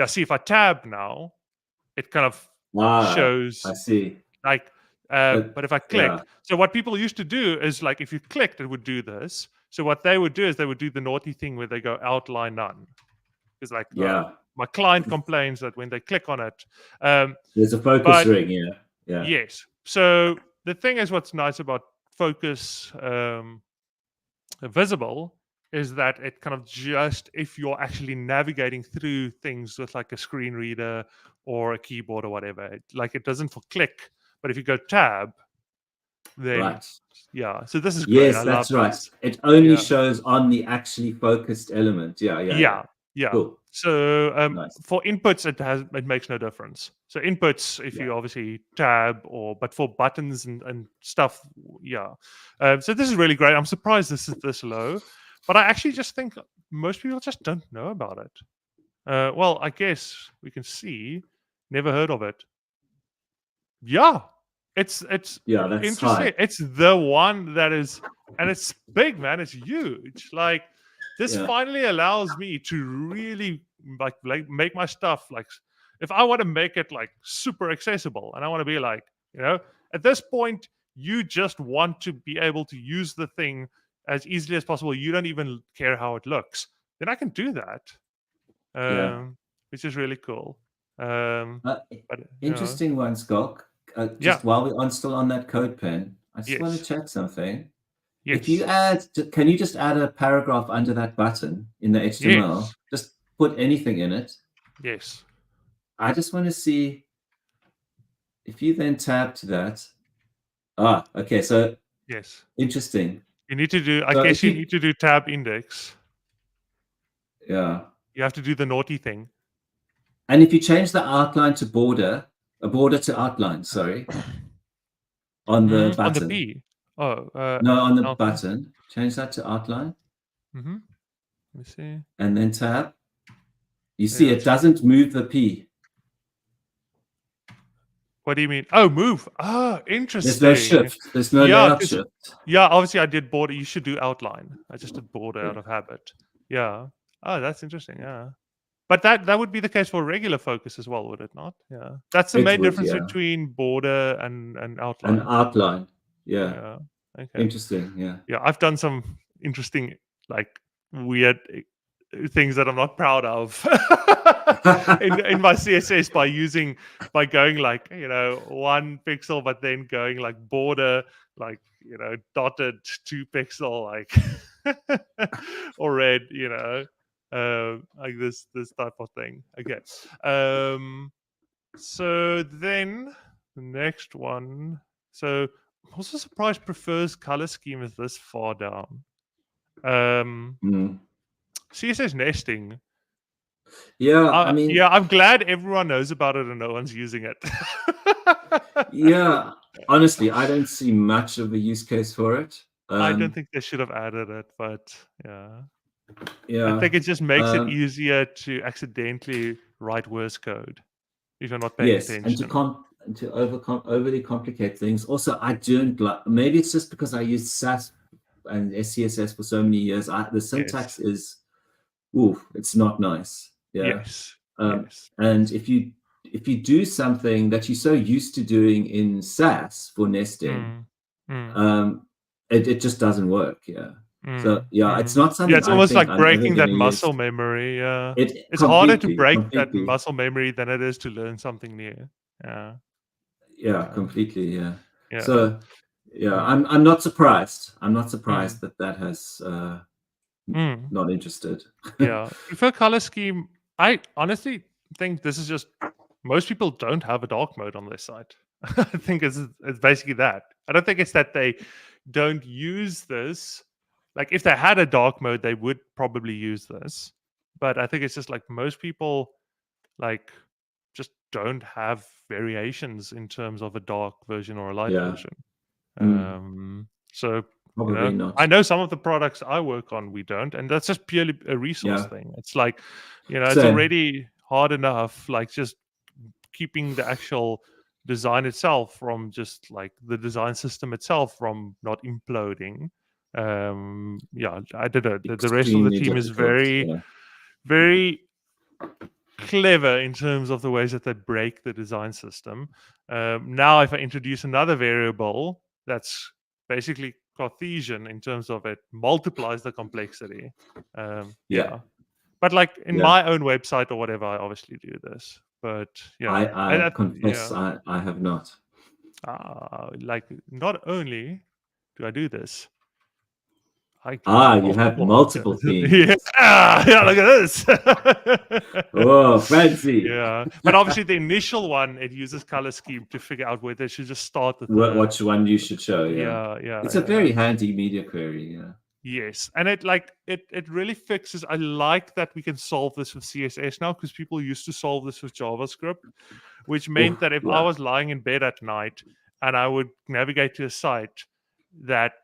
see if I tab now, it kind of shows. I see. But if I click, so what people used to do is if you clicked, it would do this. So what they would do is they would do the naughty thing where they go outline none. Because my client complains that when they click on it, there's a focus ring. Yeah. Yes. So the thing is, what's nice about focus visible is that it kind of just, if you're actually navigating through things with a screen reader or a keyboard or whatever, it doesn't for click, but if you go tab, then so this is great. Yes, that's right. It only shows on the actually focused element. Yeah. Cool. So Nice. for inputs, it makes no difference. So inputs, if you obviously tab but for buttons and stuff, yeah. So this is really great. I'm surprised this is this low, but I actually just think most people just don't know about it. Well, I guess we can see. Never heard of it. Yeah, it's That's interesting. high. It's the one that is, and it's big, man. It's huge. Like this finally allows me to really like make my stuff like if I want to make it like super accessible, and I want to be like, at this point, you just want to be able to use the thing as easily as possible. You don't even care how it looks. Then I can do that, which is really cool. But, Interesting one, Skulk. Just while we're still on that code pen, I just want to check something. Yes. If you can you just add a paragraph under that button in the HTML? Yes. Just put anything in it. Yes. I just want to see if you then tab to that. Okay. So interesting. You need to do. I guess you need to do tab index. Yeah. You have to do the naughty thing. And if you change the outline to border, a border to outline, sorry, on the button. On the B. Oh. No, on the button. Change that to outline. Let me see. And then tab. You see, it doesn't move the P. What do you mean? Oh, move. Interesting. There's no shift. There's no layout shift. Yeah, obviously I did border. You should do outline. I just did border out of habit. Yeah. Oh, that's interesting. Yeah. But that would be the case for regular focus as well, would it not? Yeah. That's the main difference between border and outline. An outline. Yeah. Okay. Interesting. Yeah. Yeah, I've done some interesting, like weird things that I'm not proud of in my CSS by going like 1 pixel, but then going like border like dotted 2 pixel like or red, like this type of thing. Okay. So then the next one. So I'm also surprised prefers color scheme is this far down. CSS nesting. Yeah, I mean, I'm glad everyone knows about it and no one's using it. Yeah, honestly, I don't see much of a use case for it. I don't think they should have added it, but yeah. Yeah, I think it just makes it easier to accidentally write worse code if you're not paying attention. And to overly complicate things. Also, I don't like. Maybe it's just because I used SAS and SCSS for so many years. The syntax is, it's not nice. Yeah. Yes. And if you do something that you're so used to doing in SAS for nesting, it just doesn't work. Yeah. So it's not something. Yeah, it's almost like breaking that muscle memory. Yeah, it's harder to break that muscle memory than it is to learn something new. Yeah. Yeah, completely. Yeah. So I'm not surprised. I'm not surprised that has not interested. Yeah. For color scheme, I honestly think this is just most people don't have a dark mode on their site. I think it's basically that. I don't think it's that they don't use this. Like if they had a dark mode, they would probably use this. But I think it's just like most people like just don't have variations in terms of a dark version or a light version. So probably not. I know some of the products I work on we don't, and that's just purely a resource thing. It's like it's already hard enough, like just keeping the actual design itself from just like the design system itself from not imploding. I did it. The rest of the team is very, very clever in terms of the ways that they break the design system. Now, if I introduce another variable that's basically Cartesian in terms of it multiplies the complexity. But like in my own website or whatever, I obviously do this. But I confess I have not. Like not only do I do this. You have multiple themes. Yeah, look at this. Oh, fancy. Yeah, but obviously the initial one, it uses color scheme to figure out whether it should just start with which one you should show. Yeah. It's a very handy media query. Yes, and it really fixes. I like that we can solve this with CSS now, because people used to solve this with JavaScript, which meant that if I Yeah. was lying in bed at night and I would navigate to a site that,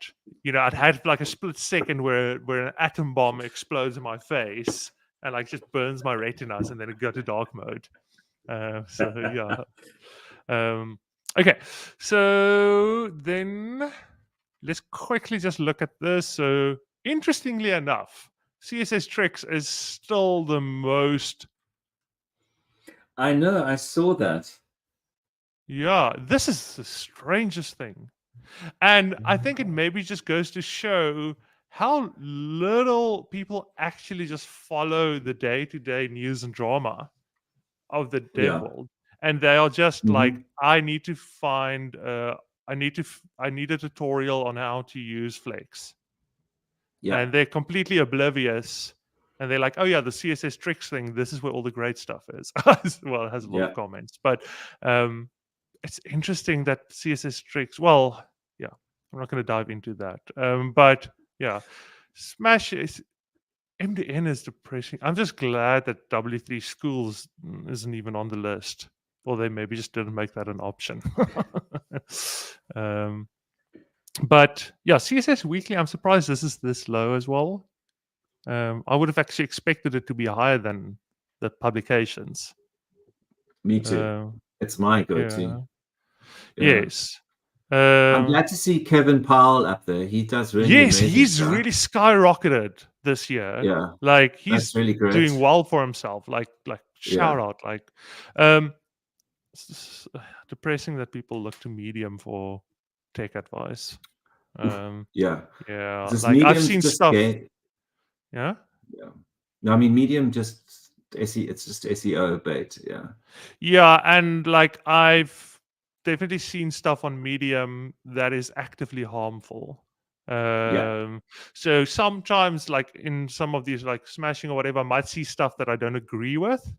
I'd had like a split second where an atom bomb explodes in my face and like just burns my retinas, and then it go to dark mode. So yeah. Okay, so then let's quickly just look at this. So interestingly enough, CSS Tricks is still the most. I know, I saw that. Yeah, this is the strangest thing. And I think it maybe just goes to show how little people actually just follow the day-to-day news and drama of the dev Yeah. world. And they are just like, Mhm. I need to find I need a tutorial on how to use Flex. Yeah. And they're completely oblivious. And they're like, oh yeah, the CSS Tricks thing, this is where all the great stuff is. Well, it has a lot Yeah. of comments. But it's interesting that CSS Tricks, well, yeah, I'm not going to dive into that. But yeah, Smash is, MDN is depressing. I'm just glad that W3 Schools isn't even on the list. Or they maybe just didn't make that an option. But yeah, CSS Weekly, I'm surprised this is this low as well. I would have actually expected it to be higher than the publications. Me too. It's my go-to. Yeah. Yes. I'm glad to see Kevin Powell up there. He does really Yes, amazing he's stuff. really skyrocketed this year. Yeah. Like That's he's really great. doing well for himself. Like shout out. Like it's depressing that people look to Medium for tech advice. Yeah. Yeah. This Like I've Medium's seen just stuff. Yeah. Yeah. No, I mean Medium just it's just SEO bait. Yeah. Yeah, and like I've definitely seen stuff on Medium that is actively harmful. So sometimes, like in some of these, like smashing or whatever, I might see stuff that I don't agree with.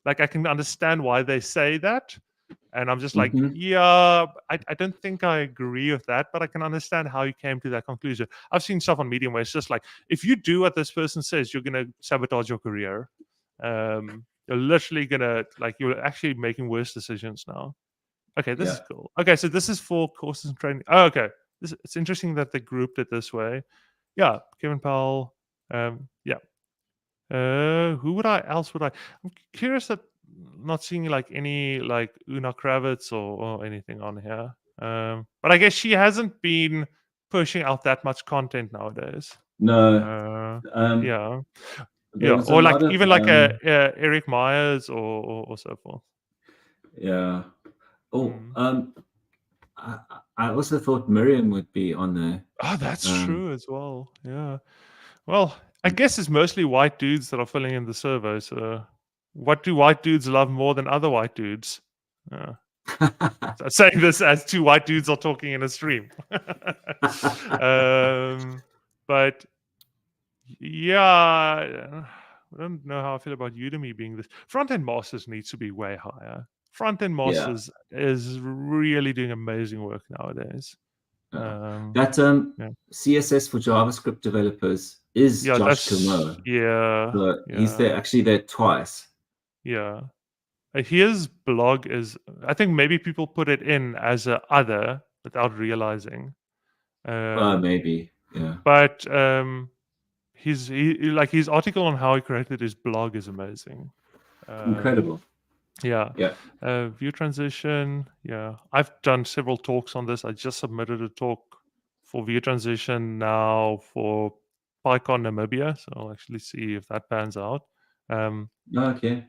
Like I can understand why they say that, and I'm just like, yeah, I don't think I agree with that, but I can understand how you came to that conclusion. I've seen stuff on Medium where it's just like, if you do what this person says, you're gonna sabotage your career. You're literally gonna, like, you're actually making worse decisions now. Okay, this is cool. Okay, so this is for courses and training. Oh, okay. It's interesting that they grouped it this way. Yeah, Kevin Powell. Yeah. Who else would I? I'm curious that not seeing like any like Una Kravitz or anything on here. But I guess she hasn't been pushing out that much content nowadays. No. Yeah. There Yeah, was or a like lot of, even like Eric Myers or so forth. Yeah. Oh, I also thought Miriam would be on there. Oh, that's true as well. Yeah. Well, I guess it's mostly white dudes that are filling in the survey. So, what do white dudes love more than other white dudes? So I'm saying this as two white dudes are talking in a stream. But yeah, I don't know how I feel about Udemy being this. Front-end masters needs to be way higher. Front-end masters is really doing amazing work nowadays. That CSS for JavaScript developers is Josh Kumo. So he's there actually there twice. Yeah. His blog is, I think maybe people put it in as a other without realizing. Maybe, yeah. But his article on how he created his blog is amazing. Incredible. Yeah. View transition. Yeah. I've done several talks on this. I just submitted a talk for view transition now for PyCon Namibia. So I'll actually see if that pans out. Okay.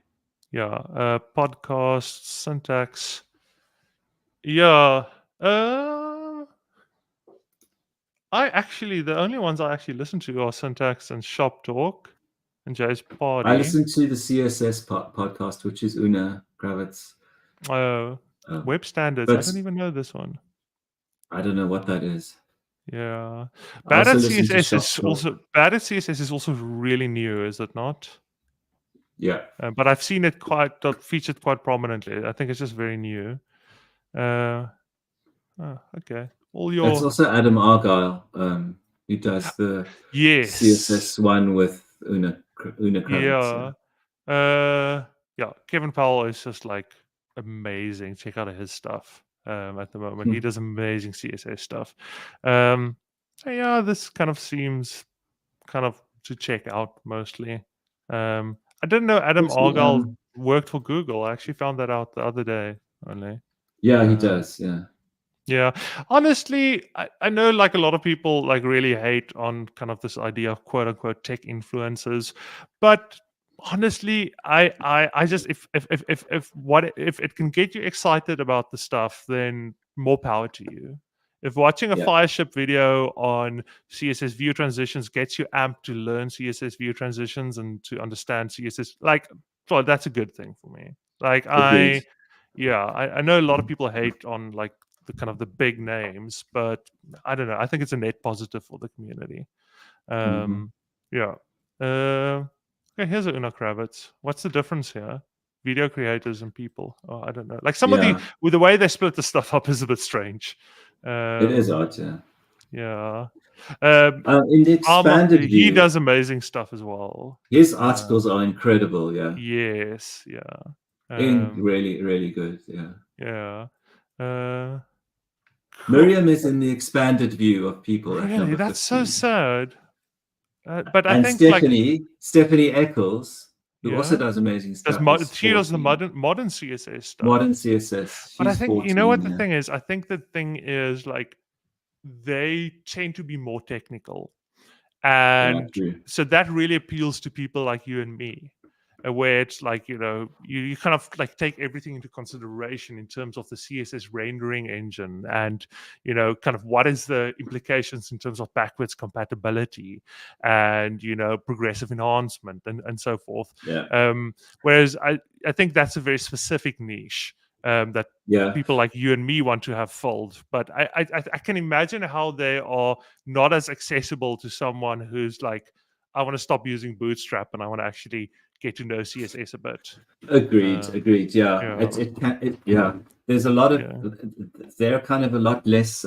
Yeah. Podcast, syntax. Yeah. The only ones I actually listen to are syntax and shop talk and Jay's party. I listen to the CSS podcast, which is Una Kravitz. Web standards. I don't even know this one. I don't know what that is. Yeah. Bad at CSS is also really new, is it not? Yeah. But I've seen it featured quite prominently. I think it's just very new. Okay. It's also Adam Argyle. who does the Yes. CSS one with Una Kravitz. Yeah, Kevin Powell is just like amazing. Check out his stuff at the moment. He does amazing CSS stuff. So yeah, this kind of seems kind of to check out mostly. I didn't know Adam Argyle worked for Google. I actually found that out the other day only. Yeah, he does. Yeah. Yeah. Honestly, I know like a lot of people like really hate on kind of this idea of quote unquote tech influencers, but honestly, I just if it can get you excited about the stuff, then more power to you. If watching a Yeah. Fireship video on CSS view transitions gets you amped to learn CSS view transitions and to understand CSS, like, well, that's a good thing for me. Like Agreed. I know a lot of people hate on like the kind of the big names, but I don't know. I think it's a net positive for the community. Yeah. Okay, here's a Una Kravitz. What's the difference here? Video creators and people. Oh, I don't know. Like some of with the way they split the stuff up is a bit strange. It is odd, yeah. Yeah. In the expanded he view, does amazing stuff as well. his articles are incredible, yeah. Yes, yeah. Really, really good, yeah. Yeah. Cool. Miriam is in the expanded view of people. Really, that's 15. So sad. But I think Stephanie Eccles, who also does amazing stuff. She does the modern CSS stuff. Modern CSS. She's but I think 14, you know what the thing is. I think the thing is like they tend to be more technical, and so that really appeals to people like you and me. Where it's like, you know, you kind of like take everything into consideration in terms of the CSS rendering engine and, you know, kind of what is the implications in terms of backwards compatibility and, you know, progressive enhancement and so forth. Whereas I think that's a very specific niche that people like you and me want to have filled. But I can imagine how they are not as accessible to someone who's like, I want to stop using Bootstrap and I want to actually get to know CSS a bit. Agreed. Yeah. There's a lot of they're kind of a lot less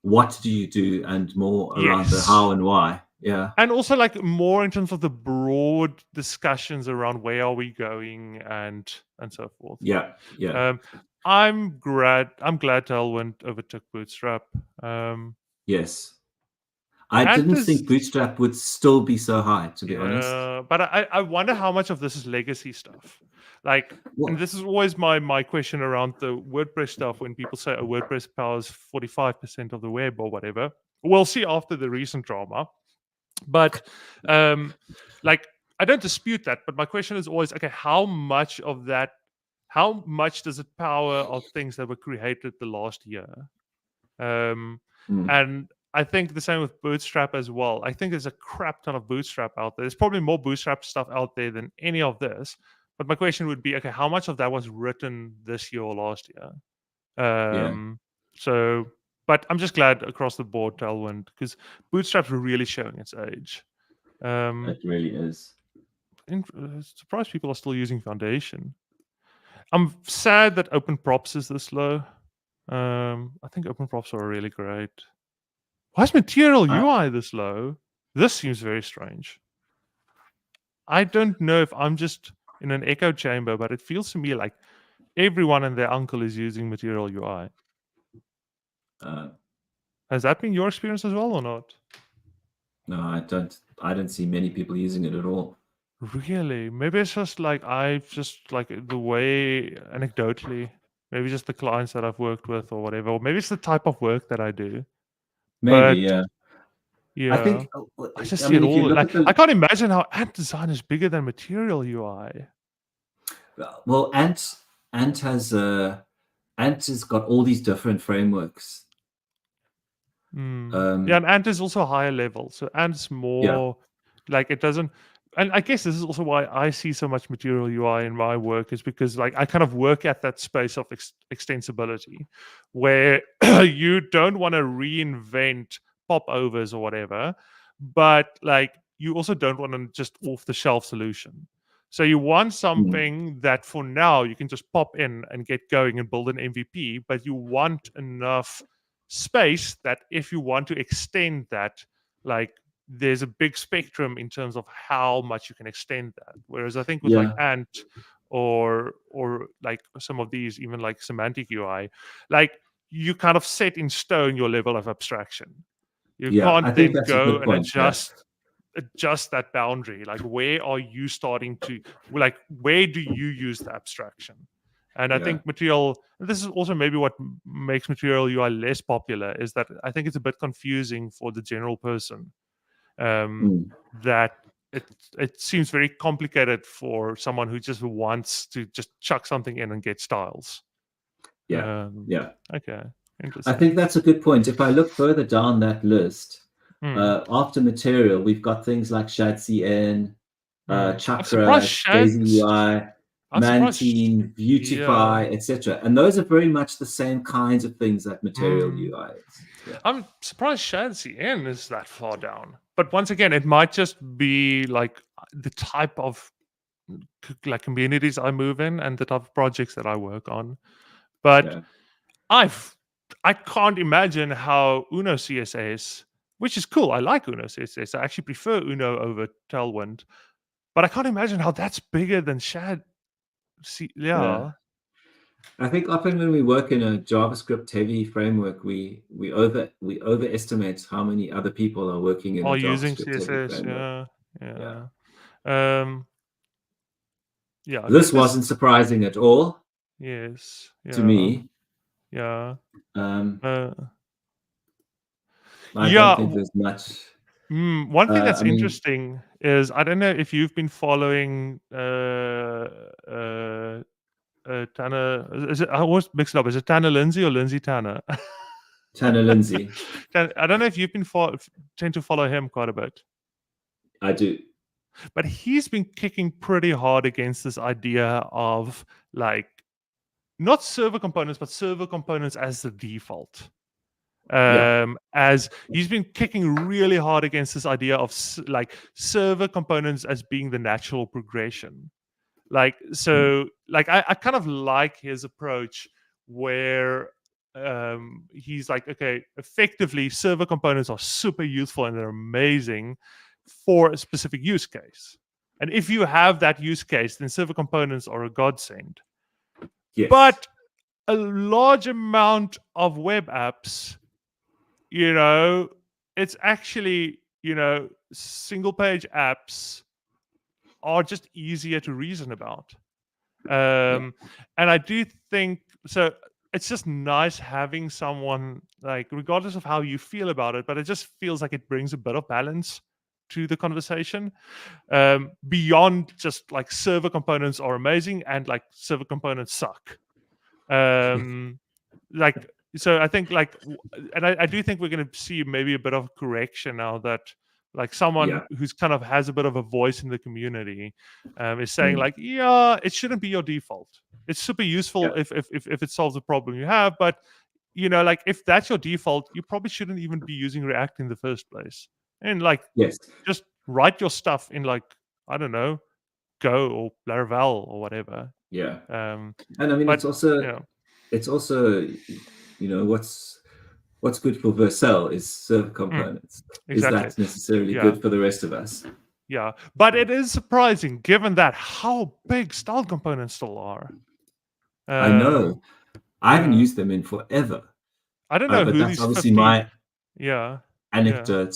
what do you do and more around the how and why. Yeah. And also like more in terms of the broad discussions around where are we going and so forth. Yeah. I'm glad Tailwind overtook Bootstrap. Yes. I didn't think Bootstrap would still be so high, to be honest. But I wonder how much of this is legacy stuff. Like, and this is always my question around the WordPress stuff when people say, oh, WordPress powers 45% of the web or whatever. We'll see after the recent drama. But, like, I don't dispute that. But my question is always, okay, how much does it power of things that were created the last year? And I think the same with Bootstrap as well. I think there's a crap ton of Bootstrap out there. There's probably more Bootstrap stuff out there than any of this. But my question would be, okay, how much of that was written this year or last year? So, but I'm just glad across the board, Tailwind, because Bootstrap's really showing its age. It really is. Surprised people are still using Foundation. I'm sad that Open Props is this low. I think Open Props are really great. Why is Material UI this low? This seems very strange. I don't know if I'm just in an echo chamber, but it feels to me like everyone and their uncle is using Material UI. Has that been your experience as well or not? No, I don't see many people using it at all. Really? Maybe it's just like I've just like the way anecdotally, maybe just the clients that I've worked with or whatever, or maybe it's the type of work that I do. Maybe, yeah. I think I just see it all. Like, I can't imagine how Ant design is bigger than Material UI. Well, Ant has got all these different frameworks. And Ant is also a higher level. So Ant's more like it doesn't. And I guess this is also why I see so much Material UI in my work, is because like I kind of work at that space of extensibility where you don't want to reinvent popovers or whatever, but like you also don't want to just off the shelf solution. So you want something that for now you can just pop in and get going and build an MVP, but you want enough space that if you want to extend that, like there's a big spectrum in terms of how much you can extend that. Whereas I think with like Ant or like some of these, even like semantic UI, like you kind of set in stone your level of abstraction. You I can't think then that's a go good and point. adjust that boundary. Like where are you starting to, like where do you use the abstraction? And I think material, this is also maybe what makes material UI less popular, is that I think it's a bit confusing for the general person. That it seems very complicated for someone who just wants to just chuck something in and get styles. Okay, interesting. I think that's a good point. If I look further down that list, after material, we've got things like ShadCN, Chakra, Daisy UI, Mantine, Beautify, etc. And those are very much the same kinds of things that material UI is. I'm surprised ShadCN is that far down. But once again, it might just be like the type of like communities I move in and the type of projects that I work on. But I can't imagine how Uno CSS, which is cool. I like Uno CSS. I actually prefer Uno over Tailwind. But I can't imagine how that's bigger than Shad. I think often when we work in a JavaScript heavy framework, we overestimate how many other people are working in a JavaScript heavy framework. This wasn't surprising at all. To me. I don't think there's much. One thing that's interesting is, I don't know if you've been following Tanner. I always mix it up. Is it Tanner Lindsay or Lindsay Tanner? Tanner Lindsay. I don't know if you've been tend to follow him quite a bit. I do. But he's been kicking pretty hard against this idea of like not server components, but server components as the default. As he's been kicking really hard against this idea of like server components as being the natural progression. Like, so like I kind of like his approach where he's like, okay, effectively server components are super useful and they're amazing for a specific use case. And if you have that use case, then server components are a godsend. But a large amount of web apps, it's actually, single page apps are just easier to reason about. And I do think, so it's just nice having someone, like, regardless of how you feel about it, but it just feels like it brings a bit of balance to the conversation, beyond just like server components are amazing and like server components suck. Like, so I think like, and I do think we're going to see maybe a bit of correction now that like someone who's kind of has a bit of a voice in the community is saying like, it shouldn't be your default. It's super useful if it solves a problem you have, but like if that's your default, you probably shouldn't even be using React in the first place. And like, just write your stuff in like, I don't know, Go or Laravel or whatever. And I mean, it's also what's good for Vercel is server components. Is that necessarily good for the rest of us? But it is surprising, given that how big style components still are. I know. I haven't used them in forever. I don't know who that's these obviously 50... my anecdote.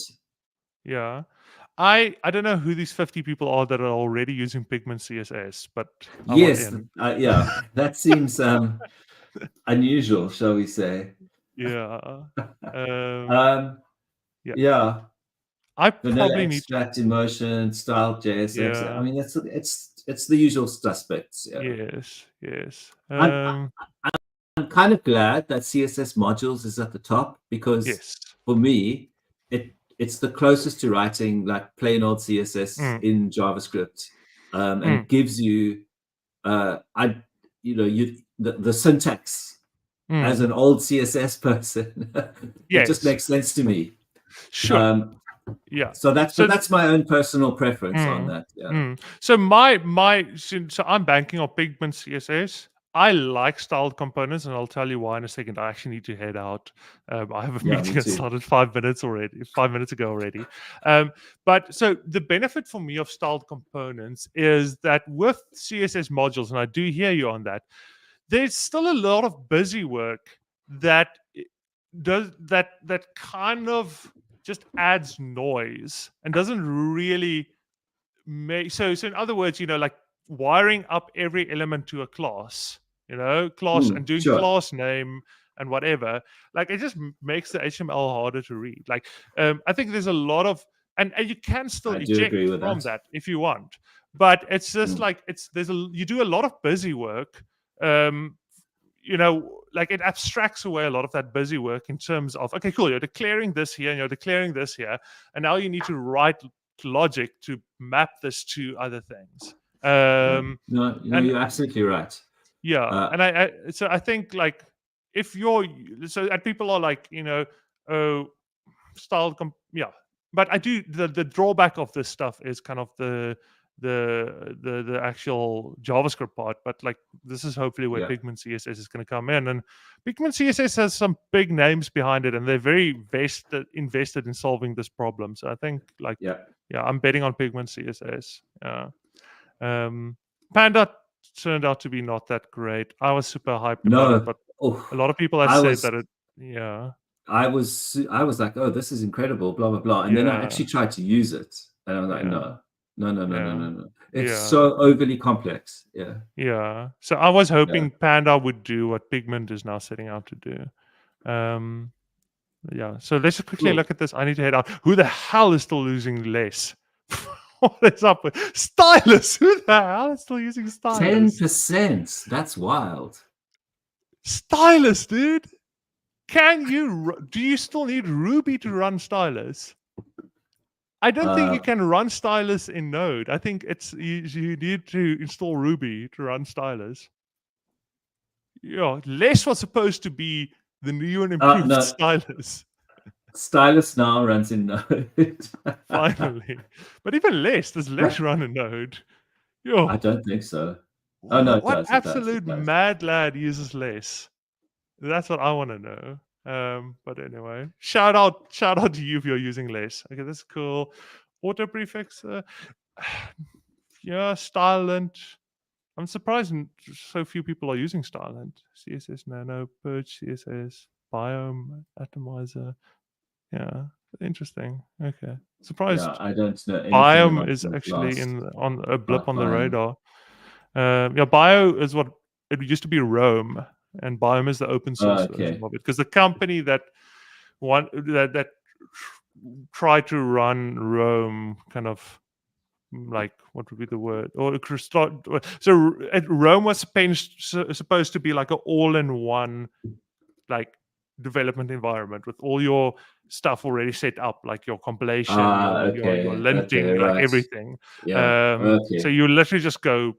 I don't know who these 50 people are that are already using Pigment CSS, but that seems unusual, shall we say? I Vanilla probably extract, emotion, style, JSX. I mean, it's the usual suspects. Yes. I'm kind of glad that CSS modules is at the top, because for me, it's the closest to writing like plain old CSS in JavaScript, and gives you the syntax. As an old CSS person, it just makes sense to me. So that's my own personal preference on that. So so I'm banking on Pigment CSS. I like styled components, and I'll tell you why in a second. I actually need to head out. I have a Yeah, meeting me that too. started 5 minutes ago already. But so the benefit for me of styled components is that with CSS modules, and I do hear you on that, there's still a lot of busy work that does that kind of just adds noise and doesn't really make so in other words, like wiring up every element to a class, class and doing Sure. class name and whatever, like it just makes the HTML harder to read. Like I think there's a lot of and you can still I do eject agree with from that. that if you want, but it's just Mm. like you do a lot of busy work. Like it abstracts away a lot of that busy work in terms of, okay, cool, you're declaring this here and you're declaring this here, and now you need to write logic to map this to other things. Yeah. No, And you're absolutely right. yeah, and I think like if you're and people are like, oh, yeah, but I do the drawback of this stuff is kind of the actual JavaScript part, but like this is hopefully where Yeah. Pigment CSS is going to come in, and Pigment CSS has some big names behind it, and they're very invested in solving this problem. So I think like Yeah. I'm betting on Pigment CSS. Yeah. Panda turned out to be not that great. I was super hyped about it, No. but Oh, a lot of people have I said was that yeah. I was like, oh, this is incredible, blah blah blah. And then I Yeah. actually tried to use it, and I was like, Yeah. no, no, no, no, no, Yeah. no, no. It's Yeah. so overly complex. Yeah. Yeah. So I was Yeah. hoping Panda would do what Pigment is now setting out to do. Yeah. So let's just quickly Cool. look at this. I need to head out. Who the hell is still using less? What is up with Stylus? Who the hell is still using Stylus? 10%. That's wild. Stylus, dude. Do you still need Ruby to run Stylus? I don't think you can run Stylus in Node. I think you need to install Ruby to run Stylus. Yeah, less was supposed to be the new and improved No. Stylus. Stylus now runs in Node. Finally. But even less, does less run in Node? Yo, I don't think so. Oh no, it what does. It does. absolute It does. mad lad uses less? That's what I want to know. But anyway, shout out to you if you're using less. Okay, that's cool. Auto prefix, yeah, Stylent. I'm surprised so few people are using Stylent. CSS Nano, Purge CSS, Biome Atomizer. Yeah, interesting. Okay, surprised. Yeah, I don't know anything Biome about is the actually on a blip on the Biome. radar. Yeah, Bio is what it used to be. Rome, and Biome is the open source version of it, because the company that tried to run Rome kind of, like, what would be the word? Or so Rome was supposed to be like an all-in-one, like, development environment with all your stuff already set up, like your compilation, your linting, like right. everything. Yeah. So you literally just go,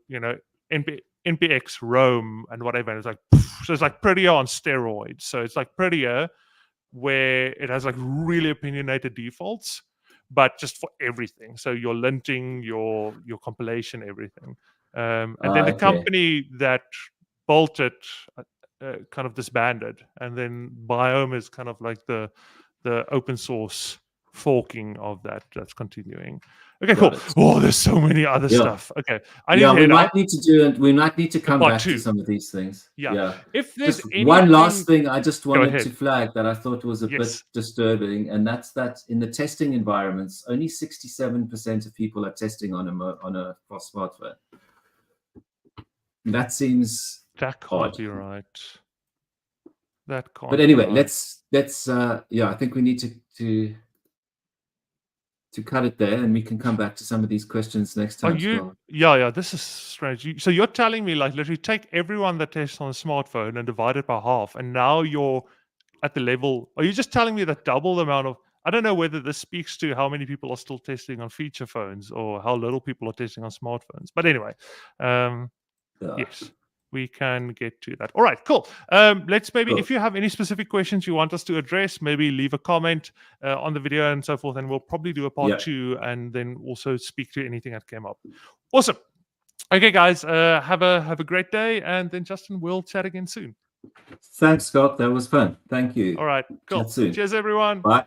npx Rome and whatever, and it's like so it's like Prettier on steroids. So it's like Prettier where it has like really opinionated defaults, but just for everything. So your linting, your compilation, everything. And then the company that built it kind of disbanded, and then Biome is kind of like the open source forking of that that's continuing. Okay, cool. Oh, there's so many other stuff. Okay, we might need to come back to 2. some of these things. Yeah. If there's just anything... one last thing I just wanted ahead. to flag that I thought was a bit disturbing, and that's that in the testing environments, only 67% of people are testing on a smartphone. That seems that can't be right. That can't. But anyway, be right. let's I think we need to cut it there, and we can come back to some of these questions next time. Yeah, this is strange. So you're telling me, like, literally take everyone that tests on a smartphone and divide it by half, and now you're at the level... Are you just telling me that double the amount of... I don't know whether this speaks to how many people are still testing on feature phones or how little people are testing on smartphones. But anyway, yes, we can get to that. All right, cool. Let's maybe, if you have any specific questions you want us to address, maybe leave a comment on the video and so forth, and we'll probably do a part 2 and then also speak to anything that came up. Awesome. Okay, guys, have a great day, and then Justin, we'll chat again soon. Thanks, Scott. That was fun. Thank you. All right, cool. Chat soon. Cheers, everyone. Bye.